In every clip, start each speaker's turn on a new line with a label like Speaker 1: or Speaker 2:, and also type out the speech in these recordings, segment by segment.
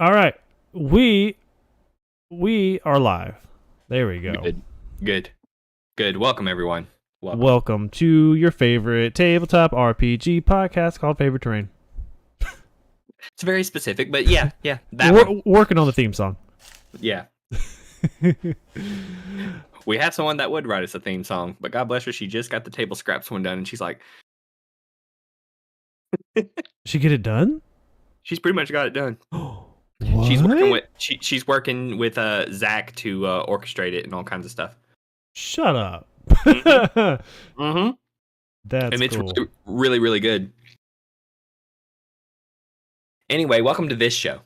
Speaker 1: All right. We are live. There we go.
Speaker 2: Good. Welcome, everyone.
Speaker 1: Welcome to your favorite tabletop RPG podcast called Favorite Terrain.
Speaker 2: It's very specific, but yeah. We're
Speaker 1: working on the theme song.
Speaker 2: Yeah. We have someone that would write us a theme song, but God bless her, she just got the table scraps one done, and she's like...
Speaker 1: She get it done?
Speaker 2: She's pretty much got it done.
Speaker 1: What?
Speaker 2: She's working with Zach to orchestrate it and all kinds of stuff.
Speaker 1: Shut up.
Speaker 2: Mm-hmm.
Speaker 1: That's
Speaker 2: it's
Speaker 1: cool.
Speaker 2: really, really good. Anyway, welcome to this show.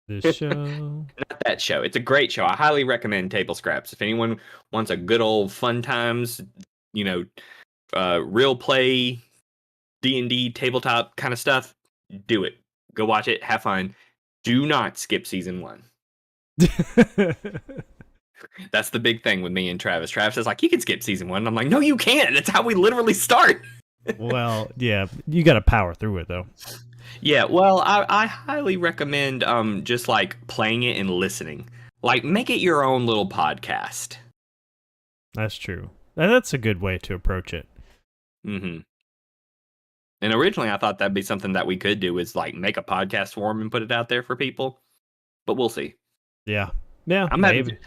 Speaker 1: This show.
Speaker 2: Not that show. It's a great show. I highly recommend Table Scraps. If anyone wants a good old fun times, real play, D&D, tabletop kind of stuff, do it. Go watch it. Have fun. Do not skip season 1. That's the big thing with me and Travis. Travis is like, you can skip season 1. I'm like, no, you can't. That's how we literally start.
Speaker 1: Well, yeah, you got to power through it, though.
Speaker 2: Yeah, well, I highly recommend just like playing it and listening. Like, make it your own little podcast.
Speaker 1: That's true. That's a good way to approach it.
Speaker 2: Mm-hmm. And originally I thought that'd be something that we could do, is like make a podcast form and put it out there for people. But we'll see.
Speaker 1: Yeah. Yeah,
Speaker 2: I'm having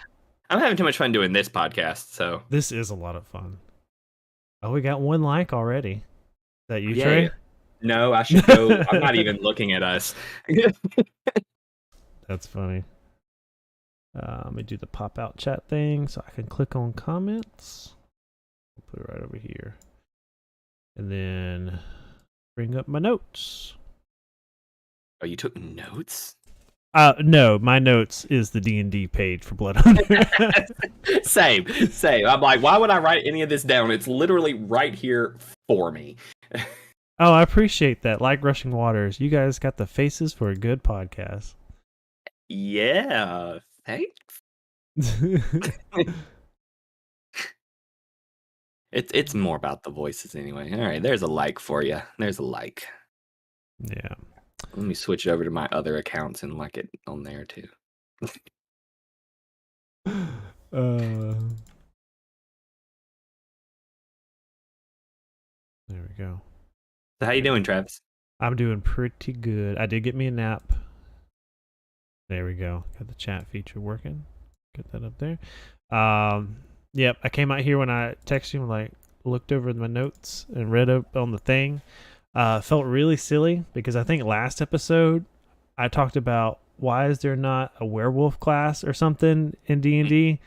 Speaker 2: too much fun doing this podcast, so.
Speaker 1: This is a lot of fun. Oh, we got 1 like already. Is that you, Trey?
Speaker 2: No, I should go. I'm not even looking at us.
Speaker 1: That's funny. Let me do the pop-out chat thing so I can click on comments. Put it right over here. And then bring up my notes.
Speaker 2: Oh, you took notes?
Speaker 1: No, my notes is the D&D page for Blood Hunter.
Speaker 2: Same. I'm like, why would I write any of this down? It's literally right here for me.
Speaker 1: Oh, I appreciate that. Like Rushing Waters, you guys got the faces for a good podcast.
Speaker 2: Yeah, thanks. It's more about the voices anyway. All right, there's a like for you. There's a like.
Speaker 1: Yeah.
Speaker 2: Let me switch it over to my other accounts and like it on there too.
Speaker 1: There we go.
Speaker 2: So how you doing, Travis?
Speaker 1: I'm doing pretty good. I did get me a nap. There we go. Got the chat feature working. Get that up there. Yep, I came out here when I texted you and like looked over my notes and read up on the thing. Felt really silly because I think last episode I talked about why is there not a werewolf class or something in D&D?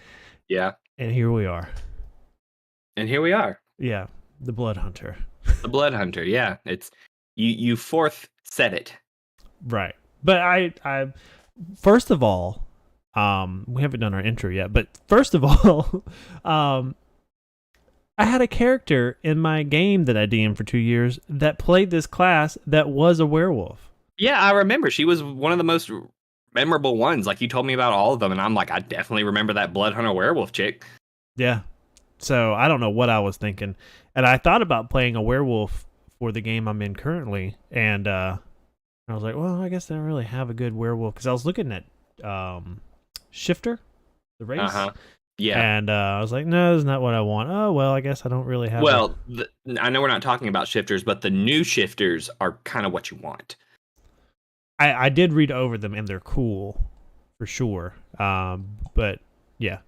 Speaker 2: Yeah.
Speaker 1: And here we are. Yeah, the Blood Hunter.
Speaker 2: The Blood Hunter, yeah. It's you fourth said it.
Speaker 1: Right. But I first of all, we haven't done our intro yet, but first of all, I had a character in my game that I DM'd for 2 years that played this class that was a werewolf.
Speaker 2: Yeah, I remember. She was one of the most memorable ones. Like, you told me about all of them, and I'm like, I definitely remember that Blood Hunter werewolf chick.
Speaker 1: Yeah. So I don't know what I was thinking. And I thought about playing a werewolf for the game I'm in currently. And I was like, well, I guess I don't really have a good werewolf. Because I was looking at Shifter, the race.
Speaker 2: Uh-huh. Yeah.
Speaker 1: And I was like, no, that's not what I want. Oh, well, I guess I don't really have
Speaker 2: I know we're not talking about shifters, but the new shifters are kind of what you want.
Speaker 1: I did read over them, and they're cool, for sure. But, yeah.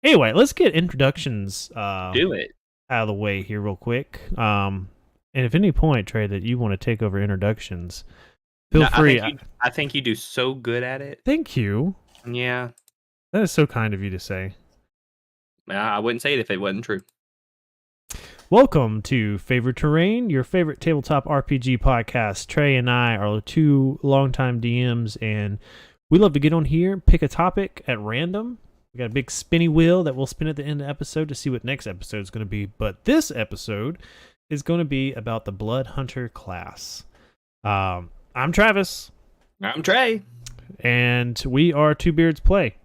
Speaker 1: Anyway, let's get introductions
Speaker 2: Do it.
Speaker 1: out of the way here real quick. And if any point, Trey, that you want to take over introductions, feel free.
Speaker 2: I think you do so good at it.
Speaker 1: Thank you.
Speaker 2: Yeah.
Speaker 1: That is so kind of you to say.
Speaker 2: I wouldn't say it if it wasn't true.
Speaker 1: Welcome to Favorite Terrain, your favorite tabletop RPG podcast. Trey and I are 2 longtime DMs, and we love to get on here, pick a topic at random. We got a big spinny wheel that we'll spin at the end of the episode to see what next episode is going to be. But this episode is going to be about the Blood Hunter class. I'm Travis.
Speaker 2: I'm Trey.
Speaker 1: And we are Two Beards Play.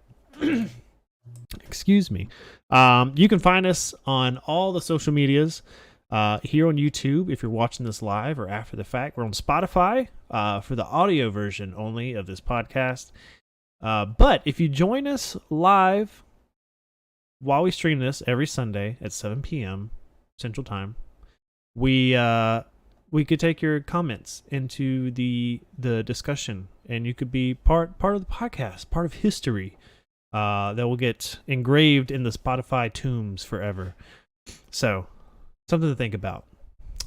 Speaker 1: Excuse me. You can find us on all the social medias. Here on YouTube, if you're watching this live or after the fact, we're on Spotify for the audio version only of this podcast. But if you join us live while we stream this every Sunday at 7 p.m. Central Time, we could take your comments into the discussion, and you could be part of the podcast, part of history that will get engraved in the Spotify tombs forever. So, something to think about.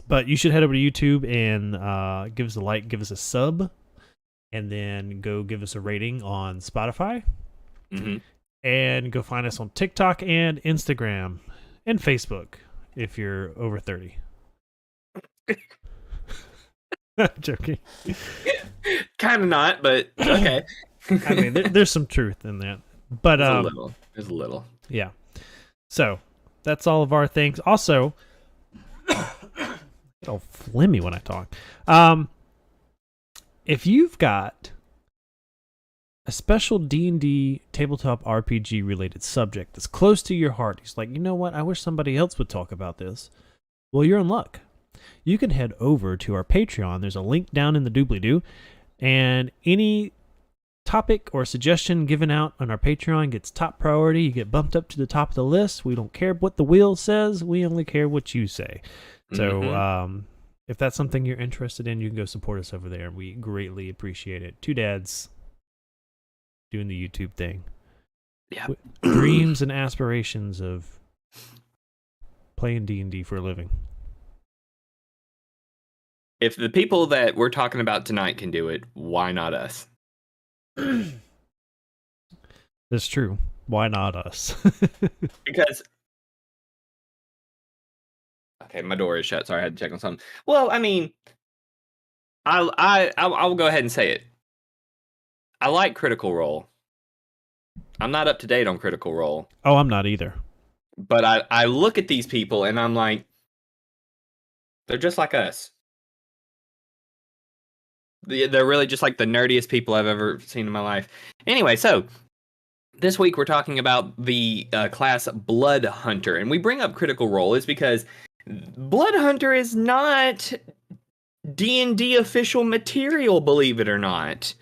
Speaker 1: But you should head over to YouTube and give us a like, give us a sub, and then go give us a rating on Spotify.
Speaker 2: Mm-hmm.
Speaker 1: And go find us on TikTok and Instagram and Facebook if you're over 30. Joking.
Speaker 2: Kind of not, but okay.
Speaker 1: I mean, there's some truth in that. But
Speaker 2: There's a little.
Speaker 1: Yeah. So that's all of our things. Also, it's all flimmy when I talk. If you've got a special D&D tabletop RPG related subject that's close to your heart, it's like, you know what? I wish somebody else would talk about this. Well, you're in luck. You can head over to our Patreon. There's a link down in the doobly-doo, and any topic or suggestion given out on our Patreon gets top priority. You get bumped up to the top of the list. We don't care what the wheel says. We only care what you say. So if that's something you're interested in, you can go support us over there. We greatly appreciate it. Two dads doing the YouTube thing.
Speaker 2: Yeah.
Speaker 1: Dreams and aspirations of playing D&D for a living.
Speaker 2: If the people that we're talking about tonight can do it, why not us?
Speaker 1: That's true. Why not us?
Speaker 2: Because okay, my door is shut. Sorry, I had to check on something. Well, I mean, I'll go ahead and say it. I like Critical Role. I'm not up to date on Critical Role.
Speaker 1: Oh, I'm not either.
Speaker 2: But I look at these people and I'm like, they're just like us. They're really just like the nerdiest people I've ever seen in my life. Anyway, so this week we're talking about the class Blood Hunter, and we bring up Critical Role is because Blood Hunter is not D&D official material, believe it or not.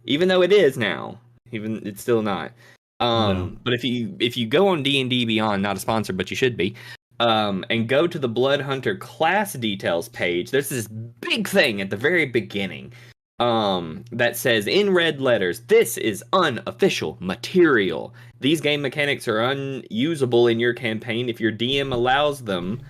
Speaker 2: Even though it is now, even it's still not.
Speaker 1: No.
Speaker 2: But if you go on D&D Beyond, not a sponsor, but you should be, and go to the Blood Hunter class details page, there's this big thing at the very beginning that says in red letters, "This is unofficial material. These game mechanics are unusable in your campaign if your DM allows them,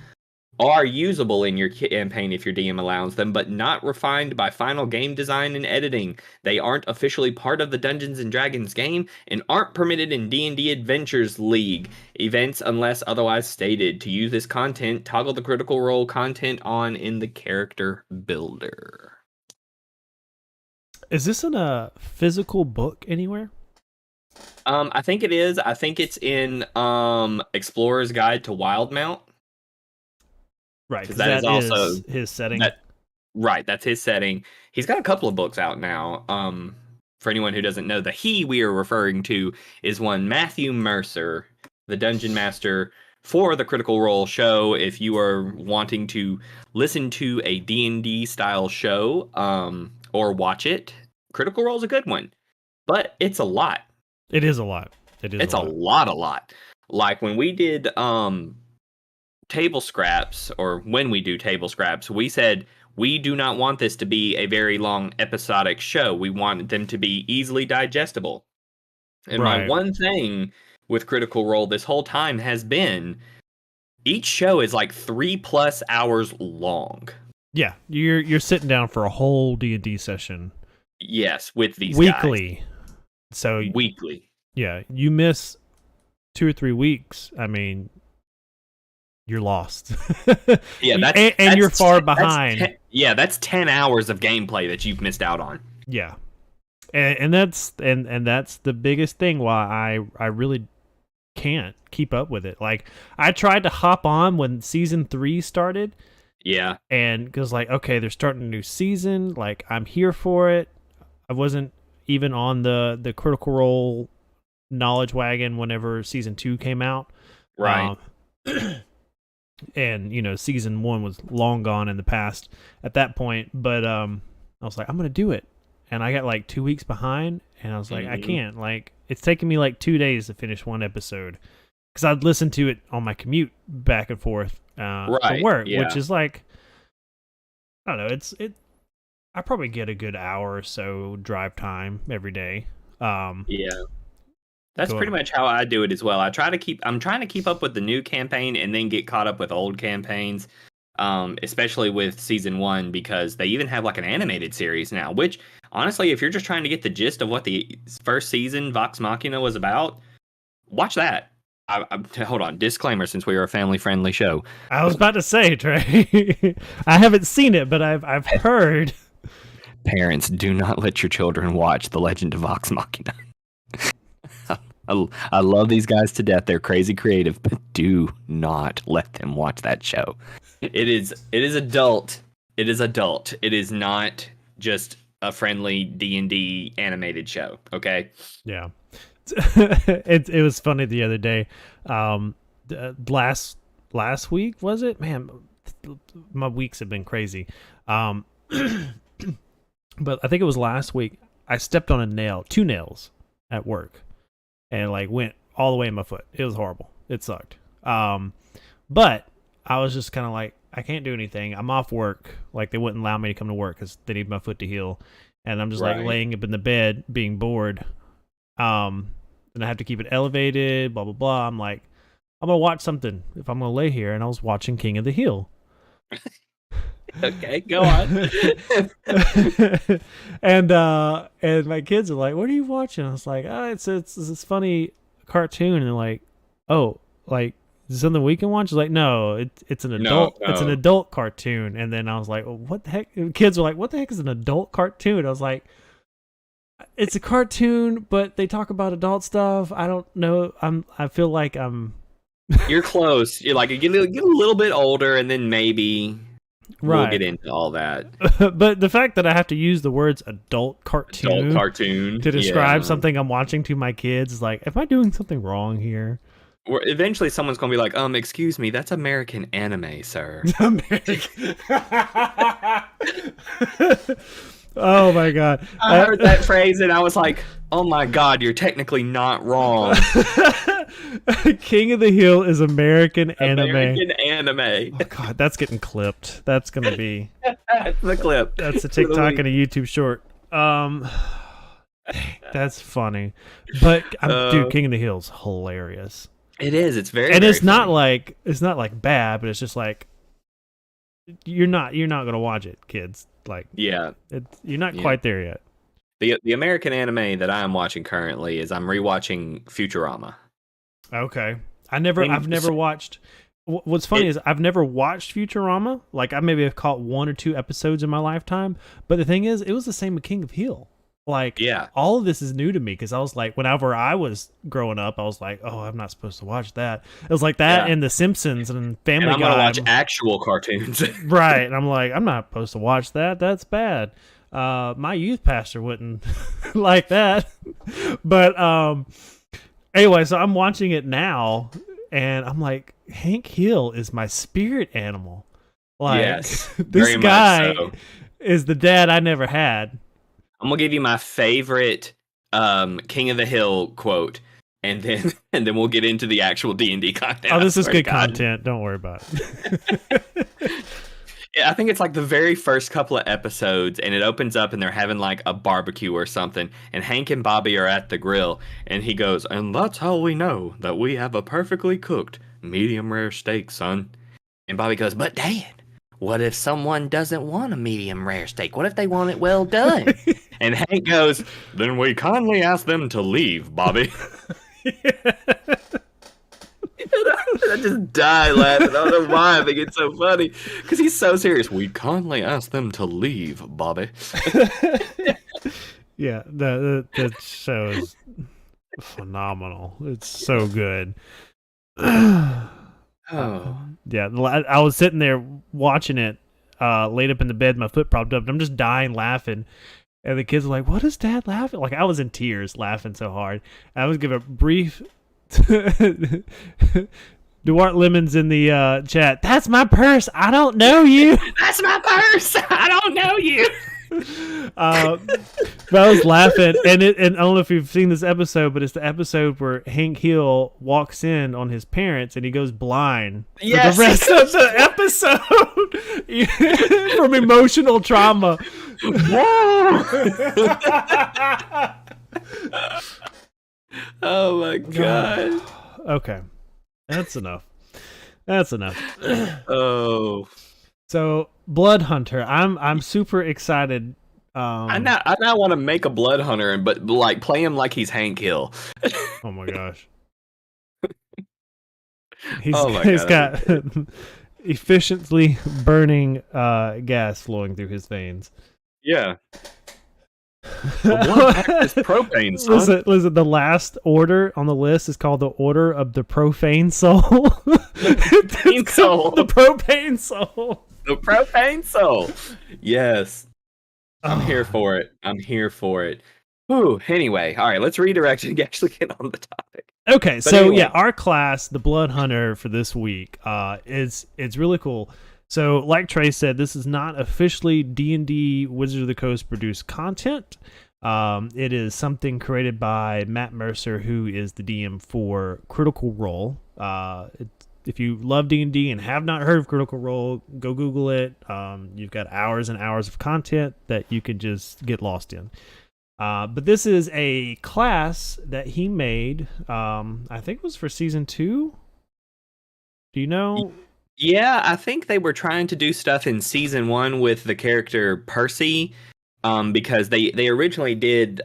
Speaker 2: are usable in your campaign if your DM allows them, but not refined by final game design and editing. They aren't officially part of the Dungeons and Dragons game and aren't permitted in D&D Adventures League events unless otherwise stated. To use this content, toggle the Critical Role content on in the character builder."
Speaker 1: Is this in a physical book anywhere?
Speaker 2: I think it is. I think it's in Explorer's Guide to Wildmount.
Speaker 1: Right, because
Speaker 2: that is also
Speaker 1: his setting.
Speaker 2: Right, that's his setting. He's got a couple of books out now. For anyone who doesn't know, the he we are referring to is one Matthew Mercer, the Dungeon Master for the Critical Role show. If you are wanting to listen to a D&D style show or watch it, Critical Role is a good one. But it's a lot.
Speaker 1: It is a lot.
Speaker 2: It's a lot. Like when we did table scraps, or when we do table scraps, we said we do not want this to be a very long episodic show. We want them to be easily digestible. And
Speaker 1: Right.
Speaker 2: my one thing with Critical Role this whole time has been each show is like 3+ hours long.
Speaker 1: Yeah, you're sitting down for a whole D&D session.
Speaker 2: Yes, with these
Speaker 1: weekly.
Speaker 2: guys.
Speaker 1: So
Speaker 2: weekly.
Speaker 1: Yeah, you miss 2 or 3 weeks. I mean, you're lost.
Speaker 2: Yeah,
Speaker 1: and you're far behind.
Speaker 2: That's 10 hours of gameplay that you've missed out on.
Speaker 1: Yeah, and that's the biggest thing why I really can't keep up with it. Like, I tried to hop on when season 3 started.
Speaker 2: Yeah,
Speaker 1: and because like, okay, they're starting a new season. Like, I'm here for it. I wasn't even on the Critical Role knowledge wagon whenever season 2 came out.
Speaker 2: Right.
Speaker 1: and season 1 was long gone in the past at that point. But I was like, I'm gonna do it, and I got like 2 weeks behind, and I was like, I
Speaker 2: Mhm.
Speaker 1: can't. Like, it's taking me like 2 days to finish one episode because I'd listen to it on my commute back and forth to
Speaker 2: Right.
Speaker 1: work, which
Speaker 2: Yeah.
Speaker 1: is like, I don't know. I probably get a good hour or so drive time every day.
Speaker 2: Yeah. That's
Speaker 1: Go.
Speaker 2: pretty much how I do it as well. I'm trying to keep up with the new campaign and then get caught up with old campaigns. Especially with season 1, because they even have like an animated series now, which honestly, if you're just trying to get the gist of what the first season Vox Machina was about, watch that. Hold on, disclaimer, since we are a family friendly show.
Speaker 1: I was about to say, Trey. I haven't seen it, but I've heard.
Speaker 2: Parents, do not let your children watch The Legend of Vox Machina. I love these guys to death. They're crazy creative, but do not let them watch that show. It is adult. It is adult. It is not just a friendly D&D animated show, okay?
Speaker 1: Yeah. It was funny the other day. Last week, was it? Man, my weeks have been crazy. But I think it was last week. I stepped on a nail, 2 nails at work, and like went all the way in my foot. It was horrible. It sucked. But I was just kind of like, I can't do anything. I'm off work. Like, they wouldn't allow me to come to work because they need my foot to heal, and I'm just like
Speaker 2: Right.
Speaker 1: laying up in the bed being bored. And I have to keep it elevated, blah blah blah. I'm like, I'm gonna watch something if I'm gonna lay here, and I was watching King of the Hill.
Speaker 2: Okay, go on.
Speaker 1: and my kids are like, "What are you watching?" I was like, "Oh, it's this funny cartoon." And they're like, "Oh, like, is it something we can watch?" It's like, "No, it's an adult.
Speaker 2: No.
Speaker 1: It's an adult cartoon." And then I was like, well, "What the heck?" And kids were like, "What the heck is an adult cartoon?" I was like, it's a cartoon, but they talk about adult stuff. I don't know. I feel like I'm
Speaker 2: You're close. You're like, you get a little bit older, and then maybe we'll get
Speaker 1: right.
Speaker 2: into all that.
Speaker 1: But the fact that I have to use the words adult cartoon,
Speaker 2: Adult cartoon
Speaker 1: to describe
Speaker 2: yeah.
Speaker 1: something I'm watching to my kids is like, am I doing something wrong here?
Speaker 2: Or eventually someone's gonna be like, excuse me, that's American anime, sir.
Speaker 1: American. Oh my god.
Speaker 2: I heard that phrase and I was like, oh my god, you're technically not wrong.
Speaker 1: King of the Hill is American anime.
Speaker 2: American anime.
Speaker 1: Oh god, that's getting clipped. That's gonna be
Speaker 2: That's the clip.
Speaker 1: that's a TikTok and a YouTube short. That's funny. But dude, King of the Hill's hilarious.
Speaker 2: It is. It's very,
Speaker 1: and
Speaker 2: very
Speaker 1: it's not
Speaker 2: funny.
Speaker 1: like bad, but it's just like you're not gonna watch it, kids. Like,
Speaker 2: Yeah.
Speaker 1: You're not quite there yet.
Speaker 2: The American anime that I am watching currently is I'm rewatching Futurama.
Speaker 1: Okay. I've never watched. What's funny is I've never watched Futurama. Like, I maybe have caught 1 or 2 episodes in my lifetime. But the thing is, it was the same with King of Hill. Like,
Speaker 2: Yeah.
Speaker 1: all of this is new to me because I was like, whenever I was growing up, I was like, oh, I'm not supposed to watch that. It was like that and The Simpsons and Family Guy.
Speaker 2: And I'm gonna watch actual cartoons.
Speaker 1: Right. And I'm like, I'm not supposed to watch that. That's bad. My youth pastor wouldn't like that. But anyway, so I'm watching it now, and I'm like, Hank Hill is my spirit animal. Like,
Speaker 2: yes,
Speaker 1: this guy is the dad I never had.
Speaker 2: I'm gonna give you my favorite King of the Hill quote, and then we'll get into the actual D&D content.
Speaker 1: Oh, this is good content. Don't worry about it.
Speaker 2: Yeah, I think it's like the very first couple of episodes, and it opens up, and they're having like a barbecue or something, and Hank and Bobby are at the grill, and he goes, "And that's how we know that we have a perfectly cooked medium rare steak, son." And Bobby goes, "But Dad, what if someone doesn't want a medium rare steak? What if they want it well done?" And Hank goes, "Then we kindly ask them to leave, Bobby." I just die laughing. I don't know why I think it's so funny. Because he's so serious. "We kindly ask them to leave, Bobby."
Speaker 1: Yeah, the show is phenomenal. It's so good.
Speaker 2: Oh.
Speaker 1: Yeah, I was sitting there watching it, laid up in the bed, my foot propped up, and I'm just dying laughing. And the kids were like, "What is Dad laughing?" Like, I was in tears laughing so hard. I was giving a brief Duarte Lemon's in the chat. That's my purse. I don't know you.
Speaker 2: That's my purse. I don't know you.
Speaker 1: But I was laughing, and I don't know if you've seen this episode, but it's the episode where Hank Hill walks in on his parents and he goes blind for the rest of the episode from emotional trauma.
Speaker 2: Oh my god.
Speaker 1: Okay, that's enough.
Speaker 2: Oh.
Speaker 1: So Blood Hunter, I'm super excited.
Speaker 2: I now want to make a blood hunter, but like play him like he's Hank Hill.
Speaker 1: Oh my gosh. He's got efficiently burning gas flowing through his veins.
Speaker 2: Yeah. This propane, son.
Speaker 1: Listen, the last order on the list is called the Order of the Profane Soul.
Speaker 2: The soul.
Speaker 1: The Propane Soul.
Speaker 2: The propane soul. Yes. I'm here for it. Whew. Anyway, all right, let's redirect and actually get on the topic.
Speaker 1: Okay,
Speaker 2: But
Speaker 1: so
Speaker 2: anyway.
Speaker 1: yeah, our class, the Blood Hunter for this week, it's really cool. So, like Trey said, this is not officially D&D Wizards of the Coast produced content. It is something created by Matt Mercer, who is the DM for Critical Role. If you love D&D and have not heard of Critical Role, go Google it. You've got hours and hours of content that you can just get lost in. But this is a class that he made. I think it was for season 2. Do you know?
Speaker 2: Yeah, I think they were trying to do stuff in season 1 with the character Percy, because they originally did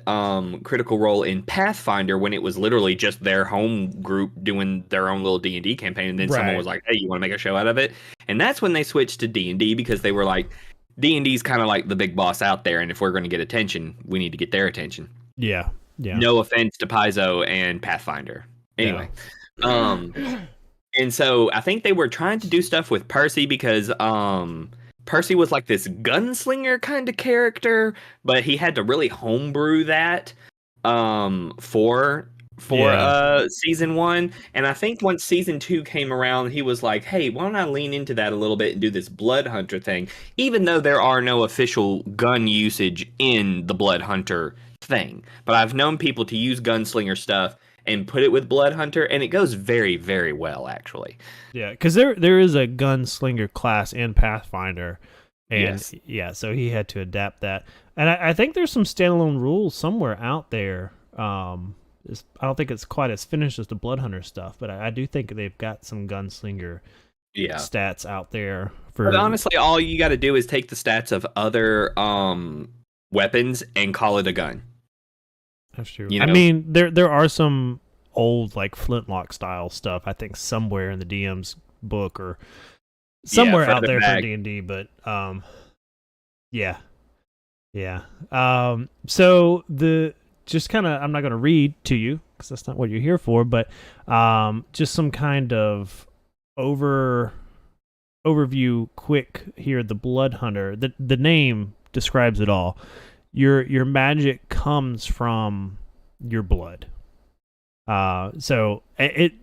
Speaker 2: Critical Role in Pathfinder when it was literally just their home group doing their own little D&D campaign, and then someone was like, "Hey, you want to make a show out of it?" And that's when they switched to D&D because they were like, D&D's kind of like the big boss out there, and if we're going to get attention, we need to get their attention.
Speaker 1: Yeah.
Speaker 2: No offense to Paizo and Pathfinder. Anyway, and so I think they were trying to do stuff with Percy because Percy was like this gunslinger kind of character, but he had to really homebrew that for season 1. And I think once season 2 came around, he was like, "Hey, why don't I lean into that a little bit and do this Blood Hunter thing?" Even though there are no official gun usage in the Blood Hunter thing, but I've known people to use gunslinger stuff and put it with Blood Hunter, and it goes very, very well, actually.
Speaker 1: Yeah, because there is a gunslinger class in Pathfinder, and
Speaker 2: Yes.
Speaker 1: so he had to adapt that. And I think there's some standalone rules somewhere out there. I don't think it's quite as finished as the Blood Hunter stuff, but I do think they've got some gunslinger stats out there.
Speaker 2: But honestly, all you got to do is take the stats of other weapons and call it a gun.
Speaker 1: That's true.
Speaker 2: You know?
Speaker 1: I mean, there are some old like flintlock style stuff, I think, somewhere in the DM's book or somewhere out there for D&D, but yeah. So just kind of, I'm not going to read to you because that's not what you're here for, but just some kind of overview quick here. The Blood Hunter, the name describes it all. Your magic comes from your blood. So it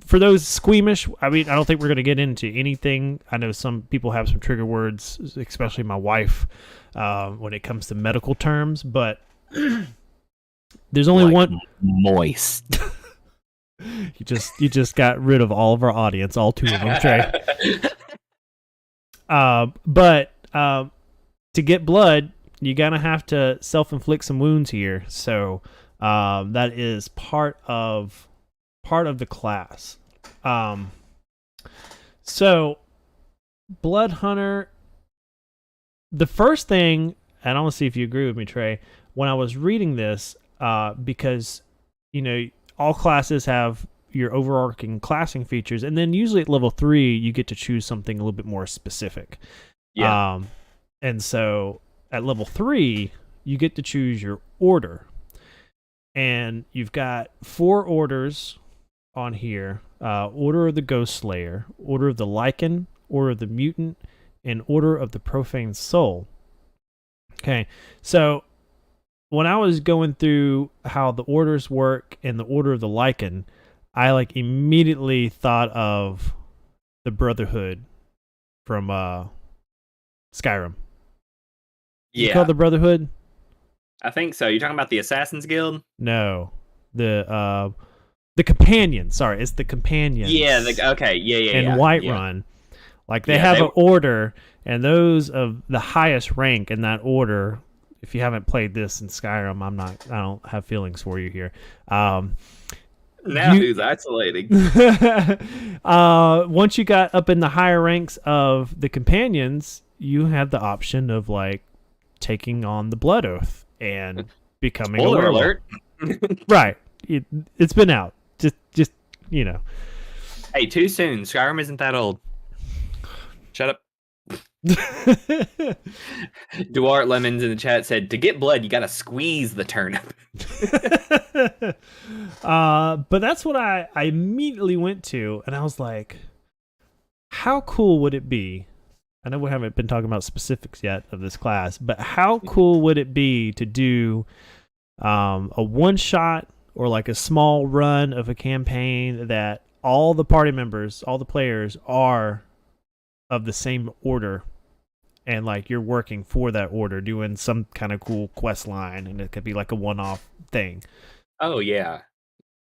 Speaker 1: for those squeamish, I mean, I don't think we're going to get into anything. I know some people have some trigger words, especially my wife, when it comes to medical terms, but there's only one
Speaker 2: moist.
Speaker 1: You just got rid of all of our audience, all 2 of them, Trey. But to get blood, you're gonna have to self-inflict some wounds here. So that is part of the class. So Blood Hunter, the first thing, and I want to see if you agree with me, Trey, when I was reading this, because all classes have your overarching classing features, and then usually at level 3 you get to choose something a little bit more specific. And so at level 3 you get to choose your order, and you've got 4 orders on here: Order of the Ghost Slayer, Order of the Lycan, Order of the Mutant, and Order of the Profane Soul. Okay, so when I was going through how the orders work and the Order of the Lycan, I like immediately thought of the Brotherhood from Skyrim. Is it called
Speaker 2: Yeah,
Speaker 1: the Brotherhood?
Speaker 2: I think so. You're talking about the Assassin's Guild?
Speaker 1: No, the Companions. Sorry, it's the
Speaker 2: Yeah.
Speaker 1: Companions
Speaker 2: Okay. Yeah. Yeah.
Speaker 1: in
Speaker 2: Yeah. Yeah.
Speaker 1: Whiterun. Like they
Speaker 2: Yeah.
Speaker 1: have
Speaker 2: They
Speaker 1: an
Speaker 2: were.
Speaker 1: order, and those of the highest rank in that order. If you haven't played this in Skyrim, I don't have feelings for you here.
Speaker 2: Now
Speaker 1: You
Speaker 2: who's isolating?
Speaker 1: once you got up in the higher ranks of the companions, you had the option of like taking on the blood oath and becoming a
Speaker 2: Spoiler
Speaker 1: werewolf.
Speaker 2: alert.
Speaker 1: Right. It's been out. Just you know.
Speaker 2: Hey, too soon. Skyrim isn't that old. Shut up. Duart Lemons in the chat said, to get blood, you gotta squeeze the turnip.
Speaker 1: But that's what I immediately went to, and I was like, how cool would it be? I know we haven't been talking about specifics yet of this class, but how cool would it be to do a one shot or like a small run of a campaign that all the party members, all the players are of the same order, and like you're working for that order, doing some kind of cool quest line, and it could be like a one-off thing.
Speaker 2: Oh, yeah.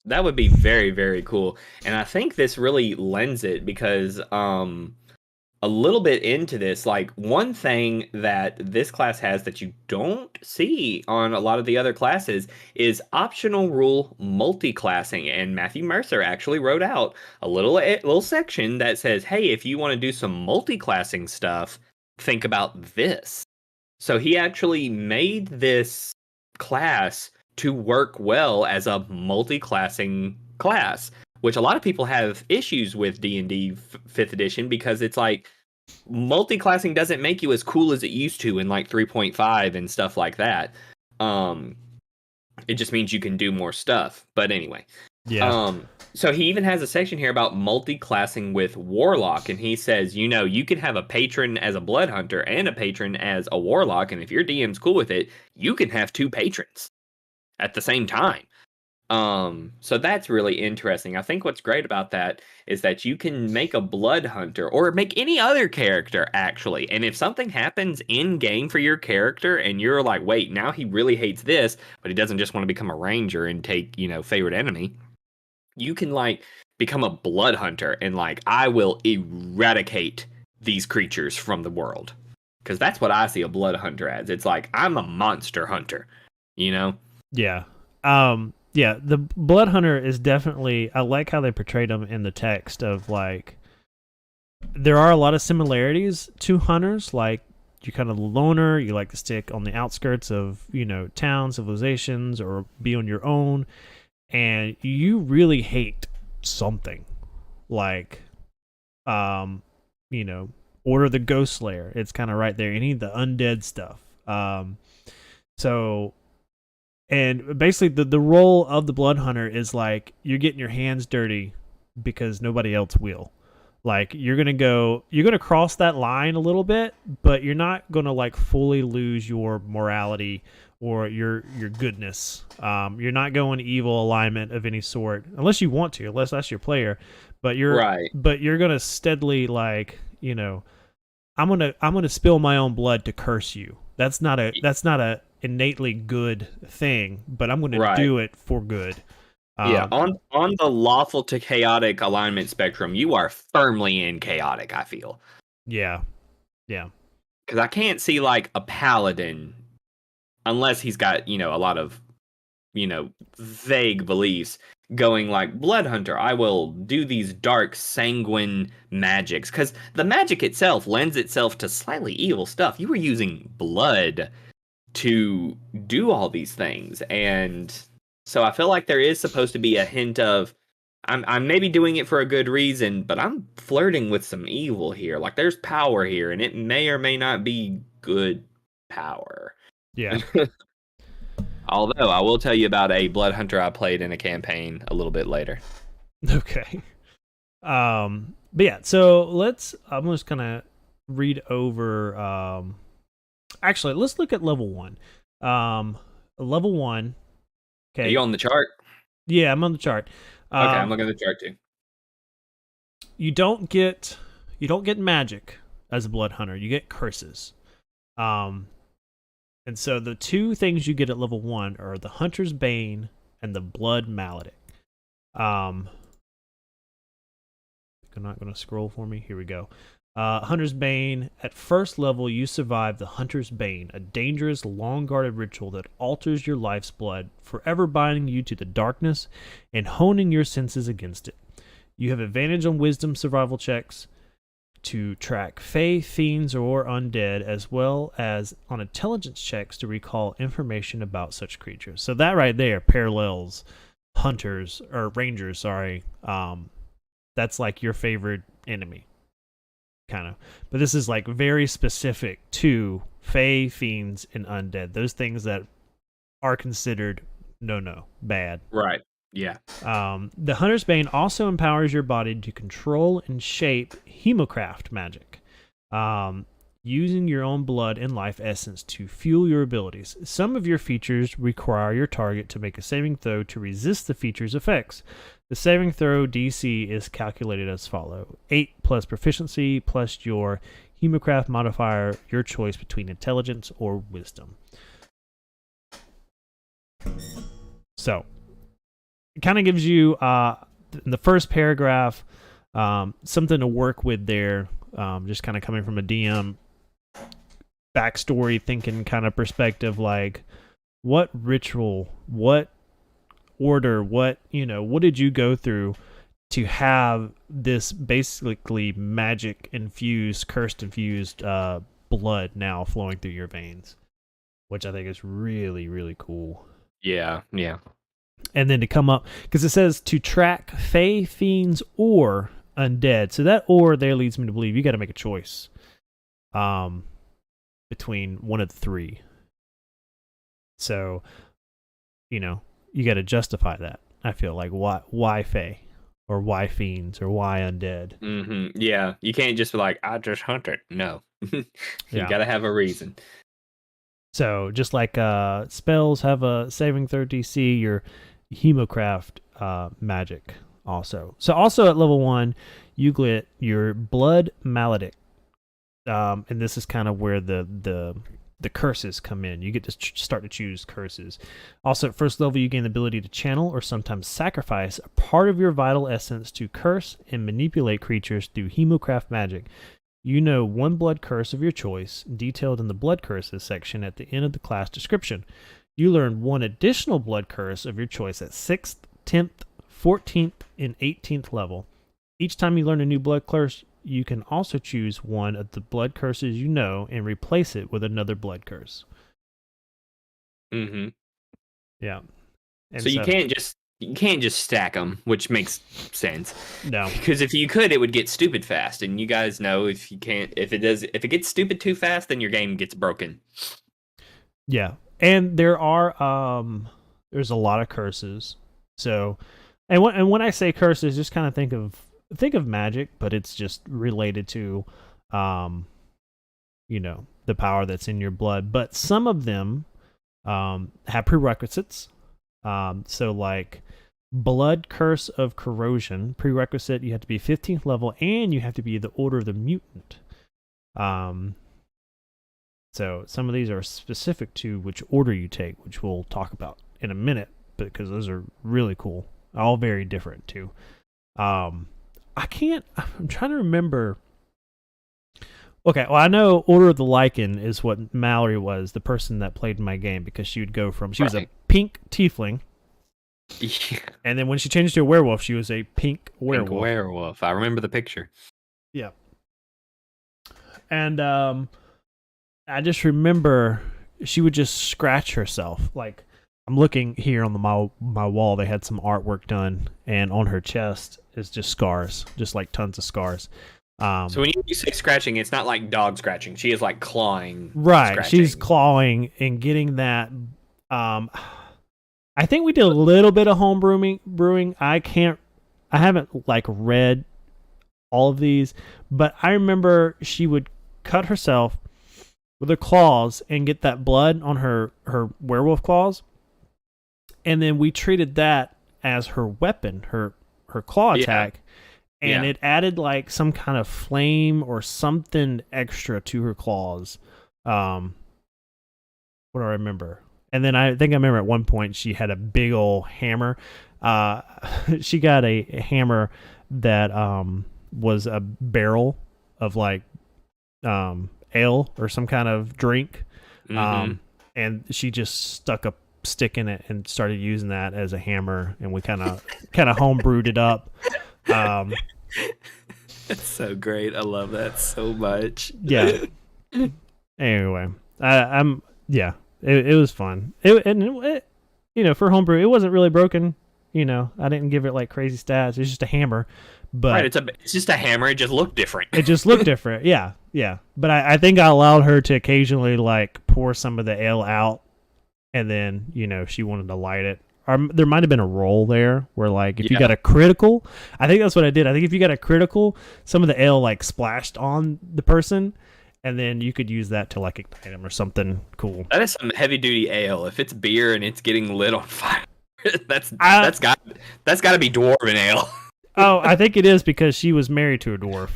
Speaker 2: That would be very, very cool. And I think this really lends it because a little bit into this, like one thing that this class has that you don't see on a lot of the other classes is optional rule multi-classing. And Matthew Mercer actually wrote out a little section that says, hey, if you want to do some multi-classing stuff, think about this. So he actually made this class to work well as a multi-classing class, which a lot of people have issues with D&D 5th edition because it's like multi-classing doesn't make you as cool as it used to in like 3.5 and stuff like that. It just means you can do more stuff. But anyway.
Speaker 1: Yeah.
Speaker 2: So he even has a section here about multi-classing with Warlock, and he says, you can have a patron as a Blood Hunter and a patron as a Warlock, and if your DM's cool with it, you can have two patrons at the same time. So that's really interesting. I think what's great about that is that you can make a Blood Hunter or make any other character actually. And if something happens in game for your character and you're like, wait, now he really hates this, but he doesn't just want to become a ranger and take, favorite enemy, you can like become a Blood Hunter and like, I will eradicate these creatures from the world. Because that's what I see a Blood Hunter as. It's like, I'm a monster hunter,
Speaker 1: Yeah. Yeah, the Blood Hunter is definitely, I like how they portrayed him in the text of like, there are a lot of similarities to hunters. Like, you're kind of a loner, you like to stick on the outskirts of, towns, civilizations, or be on your own, and you really hate something. Like, Order of the Ghost Slayer. It's kind of right there. You need the undead stuff. And basically the role of the Blood Hunter is like you're getting your hands dirty because nobody else will. Like you're gonna cross that line a little bit, but you're not gonna like fully lose your morality or your goodness. You're not going evil alignment of any sort unless you want to, unless that's your player. But you're gonna steadily like I'm gonna spill my own blood to curse you. That's not a innately good thing, but I'm going to do it for good.
Speaker 2: Yeah, on the lawful to chaotic alignment spectrum, you are firmly in chaotic, I feel.
Speaker 1: Yeah.
Speaker 2: Because I can't see like a paladin, unless he's got, a lot of, vague beliefs, going like, Blood Hunter, I will do these dark, sanguine magics. Because the magic itself lends itself to slightly evil stuff. You were using blood to do all these things, and so I feel like there is supposed to be a hint of I'm maybe doing it for a good reason, but I'm flirting with some evil here. Like there's power here, and it may or may not be good power.
Speaker 1: Yeah.
Speaker 2: Although I will tell you about a Blood Hunter I played in a campaign a little bit later.
Speaker 1: Okay. But yeah, so I'm just gonna read over actually, let's look at level 1. Level 1. Okay.
Speaker 2: Are you on the chart?
Speaker 1: Yeah, I'm on the chart.
Speaker 2: Okay, I'm looking at the chart too.
Speaker 1: You don't get magic as a blood hunter. You get curses. Um, and so the two things you get at level 1 are the Hunter's Bane and the Blood Maledict. I'm not going to scroll for me. Here we go. Hunter's Bane. At first level, you survive the Hunter's Bane, a dangerous, long-guarded ritual that alters your life's blood, forever binding you to the darkness and honing your senses against it. You have advantage on wisdom survival checks to track fae, fiends, or undead, as well as on intelligence checks to recall information about such creatures. So that right there parallels hunters, or rangers, sorry. That's like your favorite enemy, kind of. But this is like very specific to fae, fiends, and undead. Those things that are considered no, bad.
Speaker 2: Right. Yeah.
Speaker 1: The Hunter's Bane also empowers your body to control and shape hemocraft magic, using your own blood and life essence to fuel your abilities. Some of your features require your target to make a saving throw to resist the feature's effects. The saving throw DC is calculated as follows: 8 plus proficiency plus your hemocraft modifier, your choice between intelligence or wisdom. So it kind of gives you, in the first paragraph, something to work with there, just kind of coming from a DM backstory thinking kind of perspective, like what ritual, what order, what did you go through to have this basically magic infused, cursed infused blood now flowing through your veins, which I think is really, really cool.
Speaker 2: Yeah.
Speaker 1: And then to come up, because it says to track fae, fiends, or undead. So that or there leads me to believe you got to make a choice between one of the three. So, you got to justify that. I feel like why fae, or why fiends, or why undead.
Speaker 2: Mm-hmm. Yeah, you can't just be like, I just hunted. No, you got to have a reason.
Speaker 1: So just like spells have a saving throw DC, your hemocraft magic also. So also at level 1, you get your Blood Maledict, and this is kind of where the curses come in. You get to start to choose curses. Also at first level, you gain the ability to channel or sometimes sacrifice a part of your vital essence to curse and manipulate creatures through hemocraft magic. You know one blood curse of your choice, detailed in the blood curses section at the end of the class description. You learn one additional blood curse of your choice at 6th, 10th, 14th, and 18th level. Each time you learn a new blood curse, you can also choose one of the blood curses you know and replace it with another blood curse.
Speaker 2: Mm-hmm.
Speaker 1: Yeah. And
Speaker 2: so you can't just stack them, which makes sense.
Speaker 1: No.
Speaker 2: Because if you could, it would get stupid fast, and you guys know if it gets stupid too fast, then your game gets broken.
Speaker 1: Yeah. And there are there's a lot of curses. So and when I say curses, just kind of think of magic, but it's just related to the power that's in your blood. But some of them have prerequisites. So like Blood Curse of Corrosion, prerequisite, you have to be 15th level and you have to be the Order of the Mutant. So some of these are specific to which order you take, which we'll talk about in a minute, because those are really cool. All very different too. I'm trying to remember. Okay, well I know Order of the Lycan is what Mallory was, the person that played in my game, because she was a pink tiefling.
Speaker 2: Yeah.
Speaker 1: And then when she changed to a werewolf, she was a pink werewolf.
Speaker 2: Pink werewolf. I remember the picture.
Speaker 1: Yeah. And I just remember she would just scratch herself. Like, I'm looking here on my wall. They had some artwork done, and on her chest is just scars, just like tons of scars.
Speaker 2: So when you say scratching, it's not like dog scratching. She is like clawing.
Speaker 1: Right,
Speaker 2: scratching.
Speaker 1: She's clawing and getting that. I think we did a little bit of home brewing. I haven't like read all of these, but I remember she would cut herself with her claws and get that blood on her werewolf claws, and then we treated that as her weapon, her her claw
Speaker 2: Yeah.
Speaker 1: attack, and
Speaker 2: Yeah.
Speaker 1: it added like some kind of flame or something extra to her claws. What do I remember? And then I think I remember at one point she had a big old hammer. Uh, she got a hammer that was a barrel of like ale or some kind of drink.
Speaker 2: Mm-hmm.
Speaker 1: And she just stuck a stick in it and started using that as a hammer, and we kind of homebrewed it up.
Speaker 2: That's so great. I love that so much.
Speaker 1: Yeah. Anyway, I'm yeah. It was fun. It for homebrew, it wasn't really broken. I didn't give it like crazy stats. It's just a hammer, but
Speaker 2: Right, it's just a hammer. It just looked different.
Speaker 1: it just looked different. Yeah. But I think I allowed her to occasionally like pour some of the ale out, and then she wanted to light it. There might have been a roll there where like if you got a critical, I think that's what I did. I think if you got a critical, some of the ale like splashed on the person, and then you could use that to like ignite them or something cool.
Speaker 2: That is some heavy duty ale. If it's beer and it's getting lit on fire, that's got to be dwarven ale.
Speaker 1: Oh, I think it is because she was married to a dwarf.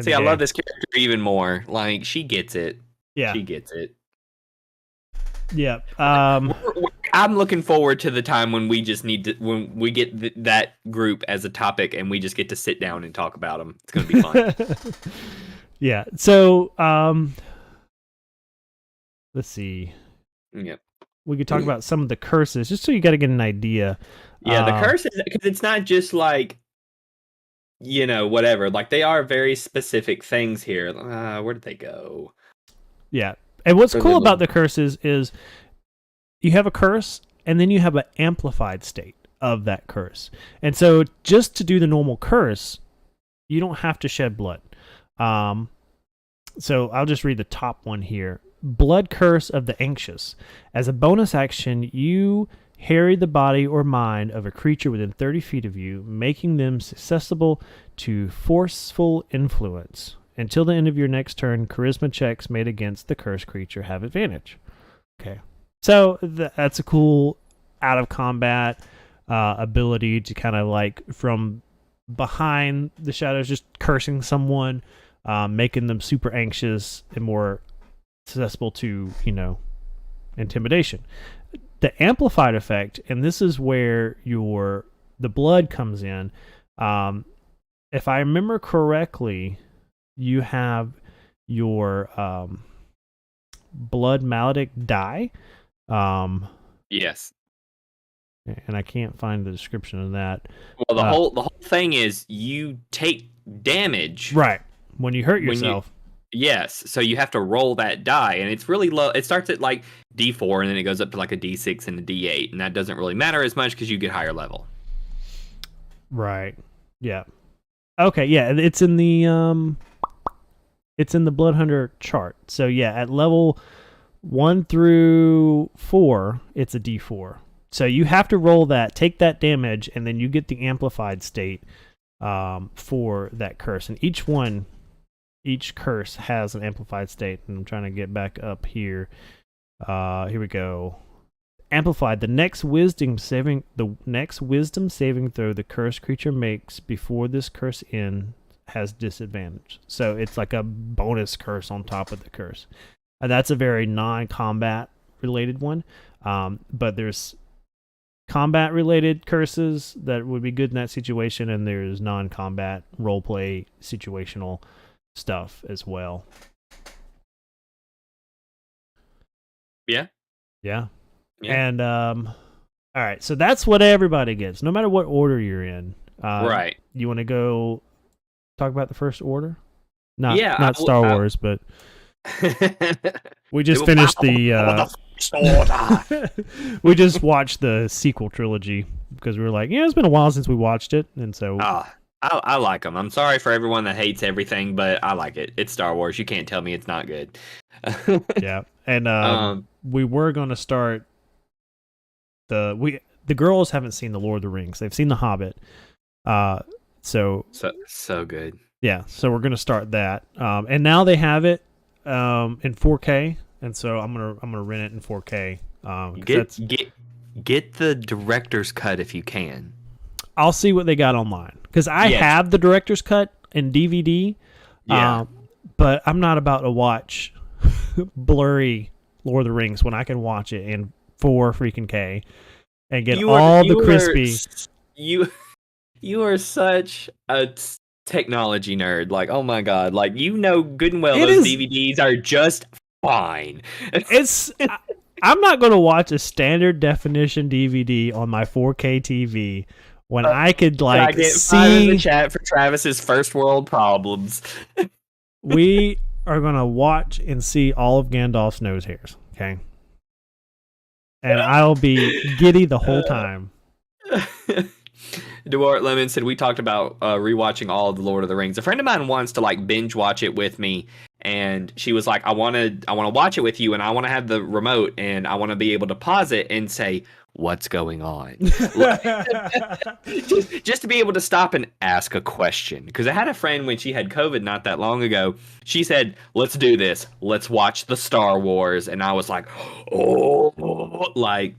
Speaker 2: See, I love this character even more. Like, she gets it.
Speaker 1: Yeah,
Speaker 2: she gets it.
Speaker 1: Yeah.
Speaker 2: I'm looking forward to the time when we just when we get that group as a topic and we just get to sit down and talk about them. It's gonna be fun.
Speaker 1: Yeah. So, let's see.
Speaker 2: Yep.
Speaker 1: We could talk about some of the curses, just so you got to get an idea.
Speaker 2: Yeah, the curses, because it's not just like, whatever. Like, they are very specific things here. Where did they go?
Speaker 1: Yeah. And what's cool about the curses is you have a curse, and then you have an amplified state of that curse. And so just to do the normal curse, you don't have to shed blood. So I'll just read the top one here. Blood Curse of the Anxious. As a bonus action, you harry the body or mind of a creature within 30 feet of you, making them susceptible to forceful influence. Until the end of your next turn, charisma checks made against the cursed creature have advantage. Okay. So that's a cool out of combat ability to kind of like from behind the shadows, just cursing someone, making them super anxious and more susceptible to, intimidation. The amplified effect, and this is where the blood comes in. If I remember correctly, you have your blood maledict die.
Speaker 2: Yes.
Speaker 1: And I can't find the description of that.
Speaker 2: Well, the whole thing is you take damage.
Speaker 1: Right. When you hurt yourself.
Speaker 2: Yes, so you have to roll that die, and it's really low. It starts at like D4, and then it goes up to like a D6 and a D8, and that doesn't really matter as much because you get higher level.
Speaker 1: Right. Yeah. Okay. Yeah, it's in the Blood Hunter chart. So yeah, at level 1 through 4, it's a D4. So you have to roll that, take that damage, and then you get the amplified state for that curse, and each curse has an amplified state, and I'm trying to get back up here. Here we go. Amplified. The next wisdom saving throw the cursed creature makes before this curse ends has disadvantage. So it's like a bonus curse on top of the curse. And that's a very non-combat related one. But there's combat related curses that would be good in that situation, and there's non-combat roleplay situational stuff as well.
Speaker 2: Yeah.
Speaker 1: And all right, so that's what everybody gets, no matter what order you're in.
Speaker 2: Right.
Speaker 1: You want to go talk about the first order? Not Star Wars, but we just finished the we just watched the sequel trilogy because we were like, it's been a while since we watched it, and so
Speaker 2: I like them. I'm sorry for everyone that hates everything, but I like it. It's Star Wars. You can't tell me it's not good.
Speaker 1: Yeah, and we were going to start the girls haven't seen the Lord of the Rings. They've seen the Hobbit. So
Speaker 2: good.
Speaker 1: Yeah, so we're going to start that. And now they have it in 4K, and so I'm gonna rent it in 4K.
Speaker 2: Get the director's cut if you can.
Speaker 1: I'll see what they got online because I have the director's cut and DVD.
Speaker 2: Yeah.
Speaker 1: But I'm not about to watch blurry Lord of the Rings when I can watch it in 4 freaking K and get all the crispy.
Speaker 2: You are such a technology nerd. Like, oh my god, like you know good and well those DVDs are just fine.
Speaker 1: I'm not going to watch a standard definition DVD on my 4K TV when I could like
Speaker 2: I get
Speaker 1: see
Speaker 2: 5 in the chat for Travis's first world problems.
Speaker 1: We are going to watch and see all of Gandalf's nose hairs, okay? And I'll be giddy the whole time.
Speaker 2: Duart Lemon said we talked about rewatching all of the Lord of the Rings. A friend of mine wants to like binge watch it with me, and she was like, I want to watch it with you, and I want to have the remote, and I want to be able to pause it and say, what's going on? just to be able to stop and ask a question. Because I had a friend when she had COVID not that long ago, she said, let's do this. Let's watch the Star Wars. And I was like, oh, like,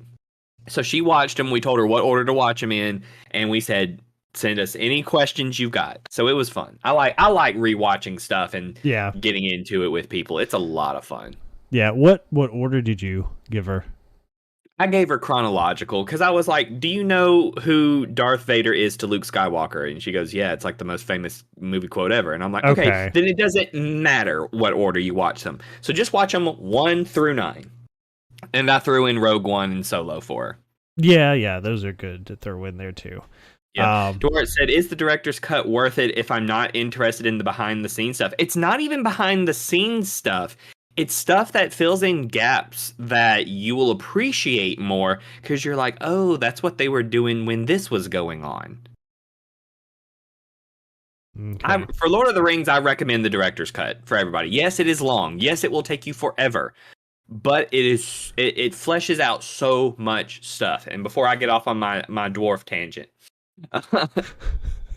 Speaker 2: so she watched them. We told her what order to watch them in. And we said, send us any questions you've got. So it was fun. I like rewatching stuff and getting into it with people. It's a lot of fun.
Speaker 1: Yeah. What order did you give her?
Speaker 2: I gave her chronological because I was like, do you know who Darth Vader is to Luke Skywalker? And she goes, yeah, it's like the most famous movie quote ever. And I'm like, okay, then it doesn't matter what order you watch them. So just watch them 1 through 9. And I threw in Rogue One and Solo for her.
Speaker 1: Yeah, those are good to throw in there too.
Speaker 2: Yeah. Dorit said, is the director's cut worth it if I'm not interested in the behind the scenes stuff? It's not even behind the scenes stuff. It's stuff that fills in gaps that you will appreciate more because you're like, oh, that's what they were doing when this was going on.
Speaker 1: Okay.
Speaker 2: For Lord of the Rings, I recommend the director's cut for everybody. Yes, it is long. Yes, it will take you forever. But it fleshes out so much stuff. And before I get off on my dwarf tangent.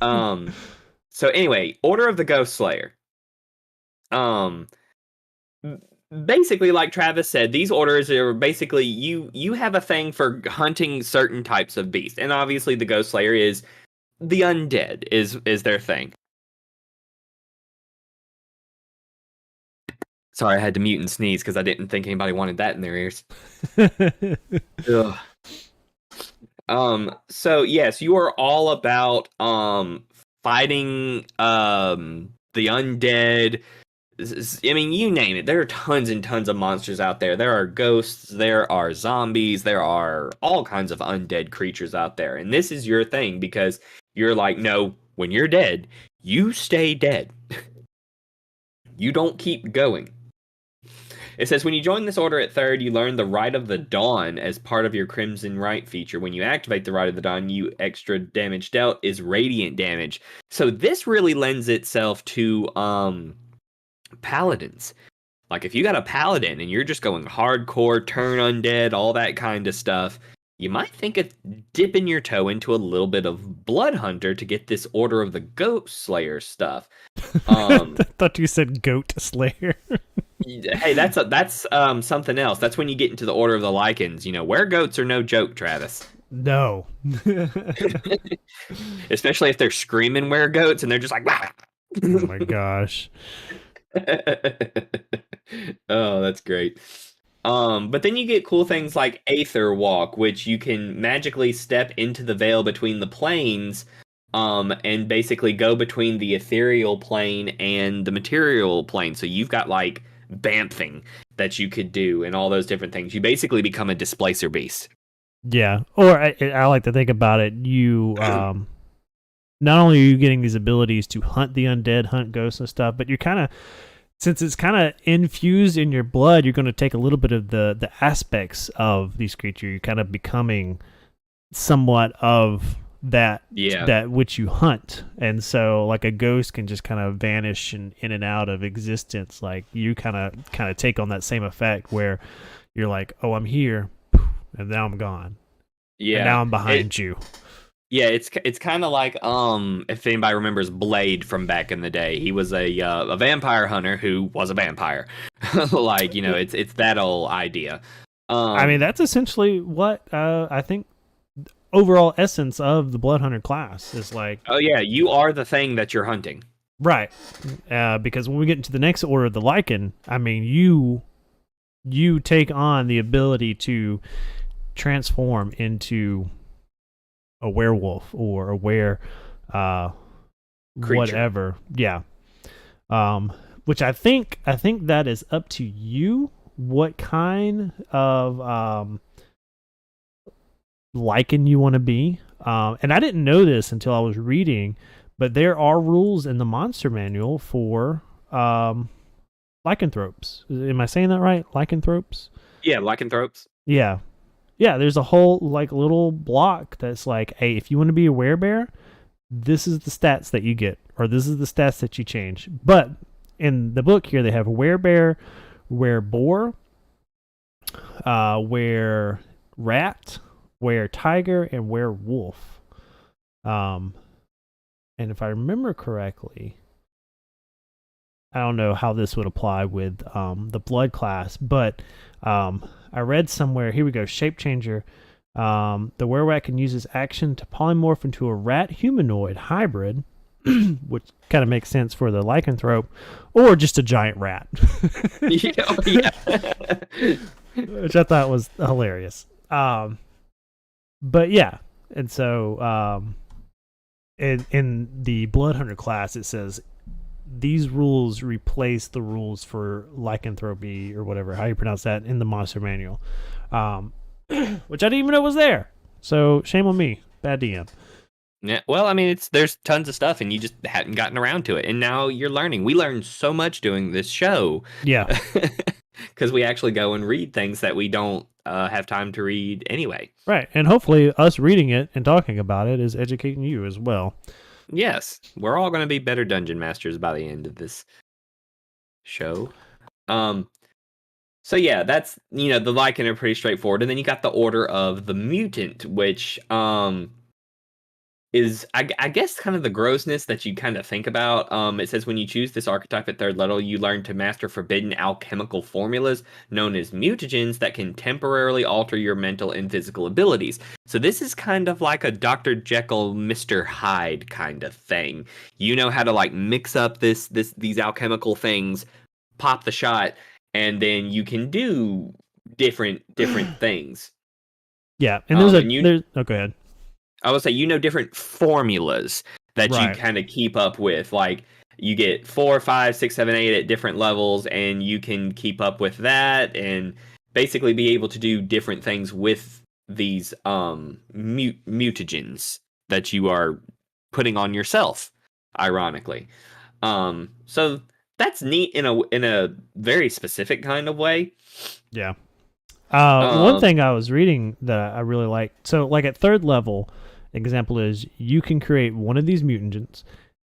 Speaker 2: So anyway, Order of the Ghost Slayer. Basically, like Travis said, these orders are basically you have a thing for hunting certain types of beasts, and obviously the Ghost Slayer is the undead is their thing. Sorry, I had to mute and sneeze because I didn't think anybody wanted that in their ears. So yes, you are all about fighting the undead. I mean, you name it. There are tons and tons of monsters out there. There are ghosts, there are zombies, there are all kinds of undead creatures out there. And this is your thing because you're like, no, when you're dead, you stay dead. You don't keep going. It says, when you join this order at 3rd, you learn the Rite of the Dawn as part of your Crimson Rite feature. When you activate the Rite of the Dawn, you extra damage dealt is radiant damage. So this really lends itself to paladins. Like if you got a paladin and you're just going hardcore, turn undead, all that kind of stuff, you might think of dipping your toe into a little bit of Blood Hunter to get this Order of the Ghost Slayer stuff.
Speaker 1: I thought you said Goat Slayer.
Speaker 2: Hey, that's something else. That's when you get into the Order of the Lycans. You know, were-goats are no joke, Travis.
Speaker 1: No.
Speaker 2: Especially if they're screaming were-goats and they're just like, wah!
Speaker 1: Oh my gosh.
Speaker 2: Oh, that's great. But then you get cool things like Aether Walk, which you can magically step into the veil between the planes, and basically go between the ethereal plane and the material plane. So you've got like bamfing that you could do and all those different things. You basically become a displacer beast.
Speaker 1: Yeah. Or I like to think about it. You, not only are you getting these abilities to hunt the undead, hunt ghosts and stuff, but you're kind of, since it's kind of infused in your blood, you're going to take a little bit of the aspects of these creatures. You're kind of becoming somewhat of that which you hunt. And so like a ghost can just kind of vanish in and out of existence. Like you kind of take on that same effect where you're like, oh, I'm here, and now I'm gone.
Speaker 2: Yeah.
Speaker 1: And now I'm behind you.
Speaker 2: Yeah, it's kind of like if anybody remembers Blade from back in the day, he was a vampire hunter who was a vampire. Like, you know, it's that old idea.
Speaker 1: I mean, that's essentially what I think overall essence of the Blood Hunter class. Is like,
Speaker 2: Oh yeah, you are the thing that you're hunting.
Speaker 1: right, because when we get into the next order of the Lycan, I mean, you take on the ability to transform into a werewolf or a
Speaker 2: Creature.
Speaker 1: whatever. Yeah. Which I think that is up to you what kind of Lycan you want to be. And I didn't know this until I was reading, but there are rules in the monster manual for lycanthropes. Am I saying that right? Lycanthropes?
Speaker 2: Yeah, lycanthropes.
Speaker 1: Yeah. Yeah, there's a whole like little block that's like, hey, if you want to be a werebear, this is the stats that you get, or this is the stats that you change. But in the book here, they have werebear, wereboar, were rat, were tiger, and werewolf. And if I remember correctly, I don't know how this would apply with the blood class, but I read somewhere. Here we go. Shape changer. The were-rat can use his action to polymorph into a rat humanoid hybrid, which kind of makes sense for the lycanthrope, or just a giant rat.
Speaker 2: Yeah.
Speaker 1: Which I thought was hilarious. But yeah, and so in the Blood Hunter class, it says these rules replace the rules for lycanthropy or whatever, how you pronounce that, in the monster manual, which I didn't even know was there. So shame on me, bad DM.
Speaker 2: Yeah, well, I mean, there's tons of stuff, and you just hadn't gotten around to it, and now you're learning. We learned so much doing this show.
Speaker 1: Yeah,
Speaker 2: Because we actually go and read things that we don't have time to read anyway.
Speaker 1: right. And hopefully us reading it and talking about it is educating you as well.
Speaker 2: Yes, we're all going to be better dungeon masters by the end of this show. So yeah, that's, the Lycan are pretty straightforward, and then you got the Order of the Mutant, which is I guess kind of the grossness that you kind of think about. It says when you choose this archetype at third level, you learn to master forbidden alchemical formulas known as mutagens that can temporarily alter your mental and physical abilities. So this is kind of like a Dr. Jekyll, Mr. Hyde kind of thing. You know how to like mix up these alchemical things, pop the shot, and then you can do different things.
Speaker 1: Yeah, and there's oh, go ahead.
Speaker 2: I would say, different formulas that
Speaker 1: Right.
Speaker 2: you kind of keep up with. Like you get 4, 5, 6, 7, 8 at different levels, and you can keep up with that and basically be able to do different things with these mutagens that you are putting on yourself, ironically. So that's neat in a very specific kind of way.
Speaker 1: Yeah. One thing I was reading that I really liked. So, like at third level, example is you can create one of these mutagens,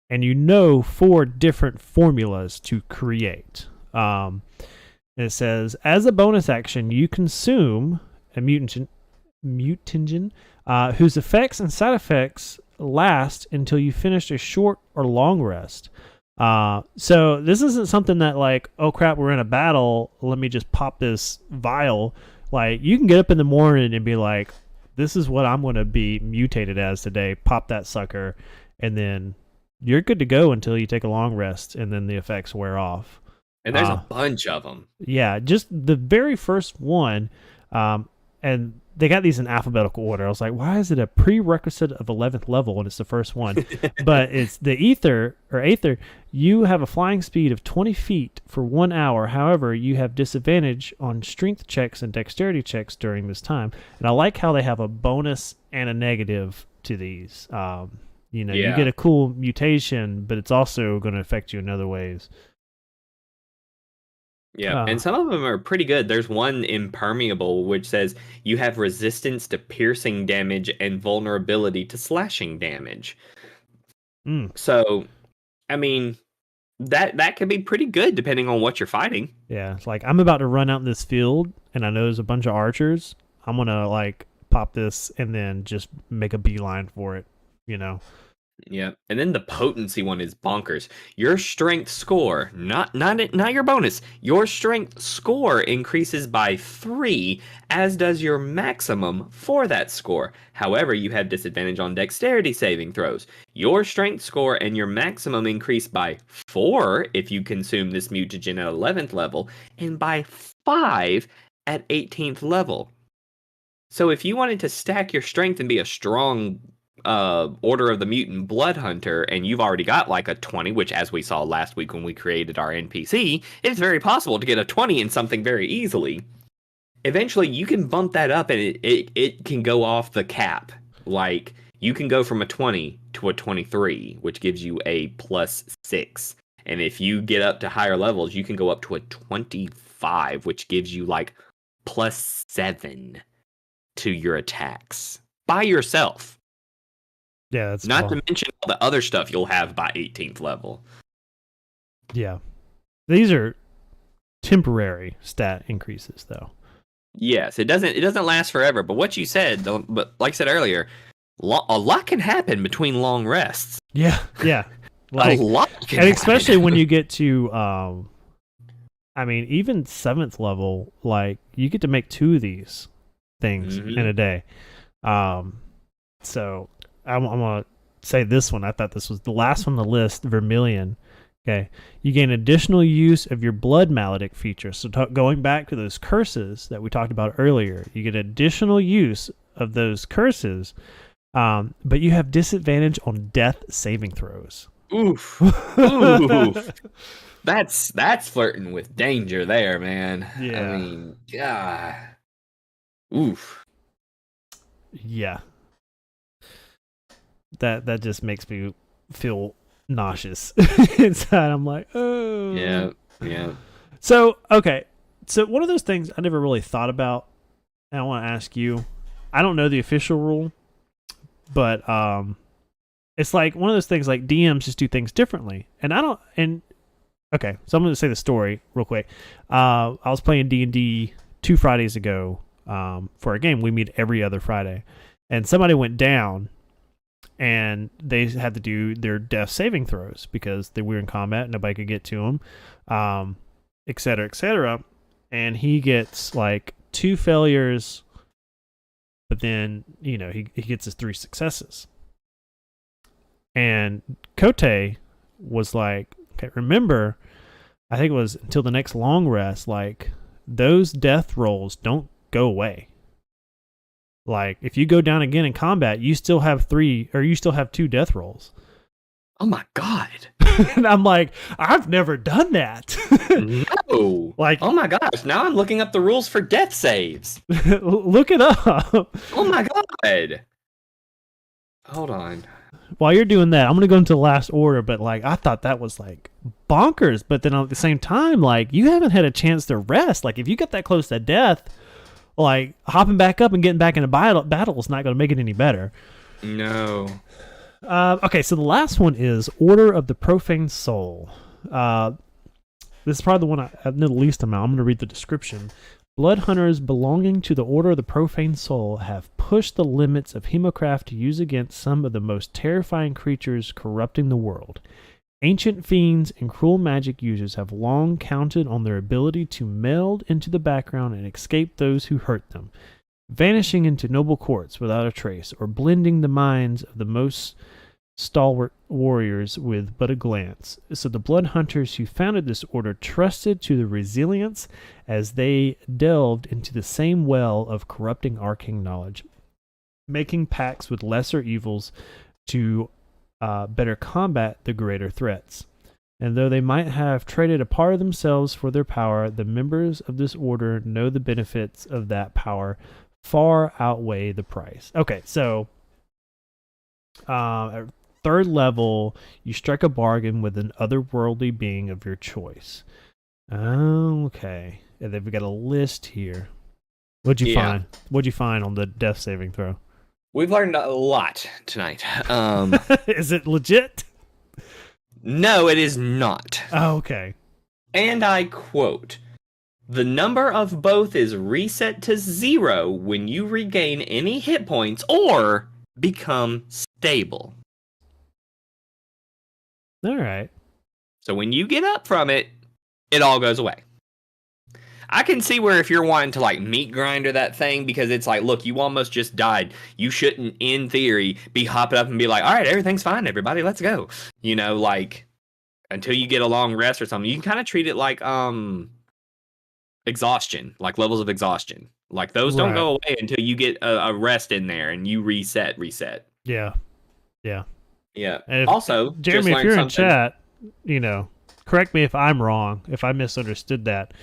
Speaker 1: and 4 different formulas to create. And it says, as a bonus action, you consume a mutagen whose effects and side effects last until you finish a short or long rest. So this isn't something that like, oh crap, we're in a battle, let me just pop this vial. Like, you can get up in the morning and be like, this is what I'm going to be mutated as today. Pop that sucker, and then you're good to go until you take a long rest, and then the effects wear off.
Speaker 2: And there's a bunch of them.
Speaker 1: Yeah, just the very first one, and they got these in alphabetical order. I was like, why is it a prerequisite of 11th level when it's the first one? But it's the Aether. You have a flying speed of 20 feet for 1 hour. However, you have disadvantage on strength checks and dexterity checks during this time. And I like how they have a bonus and a negative to these. You get a cool mutation, but it's also going to affect you in other ways.
Speaker 2: Yeah, and some of them are pretty good. There's one impermeable, which says you have resistance to piercing damage and vulnerability to slashing damage. So, I mean, that can be pretty good depending on what you're fighting.
Speaker 1: Yeah, it's like I'm about to run out in this field, and I know there's a bunch of archers. I'm gonna like pop this and then just make a beeline for it.
Speaker 2: Yeah, and then the potency one is bonkers. Your strength score, not your bonus. Your strength score increases by 3, as does your maximum for that score. However, you have disadvantage on dexterity saving throws. Your strength score and your maximum increase by 4 if you consume this mutagen at 11th level, and by 5 at 18th level. So if you wanted to stack your strength and be a strong Order of the Mutant Blood Hunter, and you've already got like a 20, which as we saw last week when we created our NPC, it's very possible to get a 20 in something very easily. Eventually you can bump that up and it can go off the cap. Like you can go from a 20 to a 23, which gives you a +6. And if you get up to higher levels, you can go up to a 25, which gives you like +7 to your attacks by yourself.
Speaker 1: Yeah, that's
Speaker 2: not to mention all the other stuff you'll have by 18th level.
Speaker 1: Yeah. These are temporary stat increases though.
Speaker 2: Yes, it doesn't last forever, but what you said, but like I said earlier, a lot can happen between long rests.
Speaker 1: Yeah. Like
Speaker 2: a lot can
Speaker 1: and especially
Speaker 2: happen.
Speaker 1: when you get to I mean, even 7th level, like you get to make 2 of these things in a day. So I'm gonna say this one. I thought this was the last on the list, Vermilion. Okay, you gain additional use of your blood maledict feature. So going back to those curses that we talked about earlier, you get additional use of those curses, but you have disadvantage on death saving throws.
Speaker 2: Oof. Oof. That's flirting with danger there, man.
Speaker 1: Yeah.
Speaker 2: I mean, yeah. Oof.
Speaker 1: Yeah. That just makes me feel nauseous inside. I'm like, oh.
Speaker 2: Yeah.
Speaker 1: So, okay. So one of those things I never really thought about, and I want to ask you, I don't know the official rule, but it's like one of those things like DMs just do things differently. And okay, so I'm going to say the story real quick. I was playing D&D 2 Fridays ago for a game. We meet every other Friday. And somebody went down and they had to do their death saving throws because they were in combat. Nobody could get to them, et cetera, et cetera. And he gets like 2 failures, but then, he gets his 3 successes. And Kote was like, okay, remember, I think it was until the next long rest, like those death rolls don't go away. Like if you go down again in combat, you still have 2 death rolls.
Speaker 2: Oh my god.
Speaker 1: And I'm like, I've never done that.
Speaker 2: No.
Speaker 1: Like,
Speaker 2: oh my gosh, now I'm looking up the rules for death saves.
Speaker 1: Look it up.
Speaker 2: Oh my god. Hold on.
Speaker 1: While you're doing that, I'm going to go into the last order, but like I thought that was like bonkers, but then at the same time, like you haven't had a chance to rest. Like if you get that close to death, like hopping back up and getting back into battle is not going to make it any better.
Speaker 2: No.
Speaker 1: Okay, so the last one is Order of the Profane Soul. This is probably the one I know the least amount. I'm going to read the description. Blood hunters belonging to the Order of the Profane Soul have pushed the limits of Hemocraft to use against some of the most terrifying creatures corrupting the world. Ancient fiends and cruel magic users have long counted on their ability to meld into the background and escape those who hurt them, vanishing into noble courts without a trace, or blending the minds of the most stalwart warriors with but a glance. So the blood hunters who founded this order trusted to the resilience as they delved into the same well of corrupting arcane knowledge, making pacts with lesser evils to better combat the greater threats. And though they might have traded a part of themselves for their power, the members of this order know the benefits of that power far outweigh the price. Okay, so at 3rd level, you strike a bargain with an otherworldly being of your choice. Okay. And then we got a list here. What'd you find? What'd you find on the death saving throw?
Speaker 2: We've learned a lot tonight.
Speaker 1: Is it legit?
Speaker 2: No, it is not.
Speaker 1: Oh, okay.
Speaker 2: And I quote, "The number of both is reset to 0 when you regain any hit points or become stable."
Speaker 1: All right.
Speaker 2: So when you get up from it, it all goes away. I can see where if you're wanting to like meat grinder that thing because it's like, look, you almost just died. You shouldn't, in theory, be hopping up and be like, all right, everything's fine, everybody, let's go. You know, like until you get a long rest or something. You can kind of treat it like exhaustion, like levels of exhaustion. Like those don't
Speaker 1: Right.
Speaker 2: go away until you get a rest in there and you reset.
Speaker 1: Yeah. Yeah.
Speaker 2: Yeah.
Speaker 1: And if
Speaker 2: Also, just
Speaker 1: Jeremy, if
Speaker 2: learned
Speaker 1: you're in
Speaker 2: something.
Speaker 1: chat, correct me if I'm wrong, if I misunderstood that.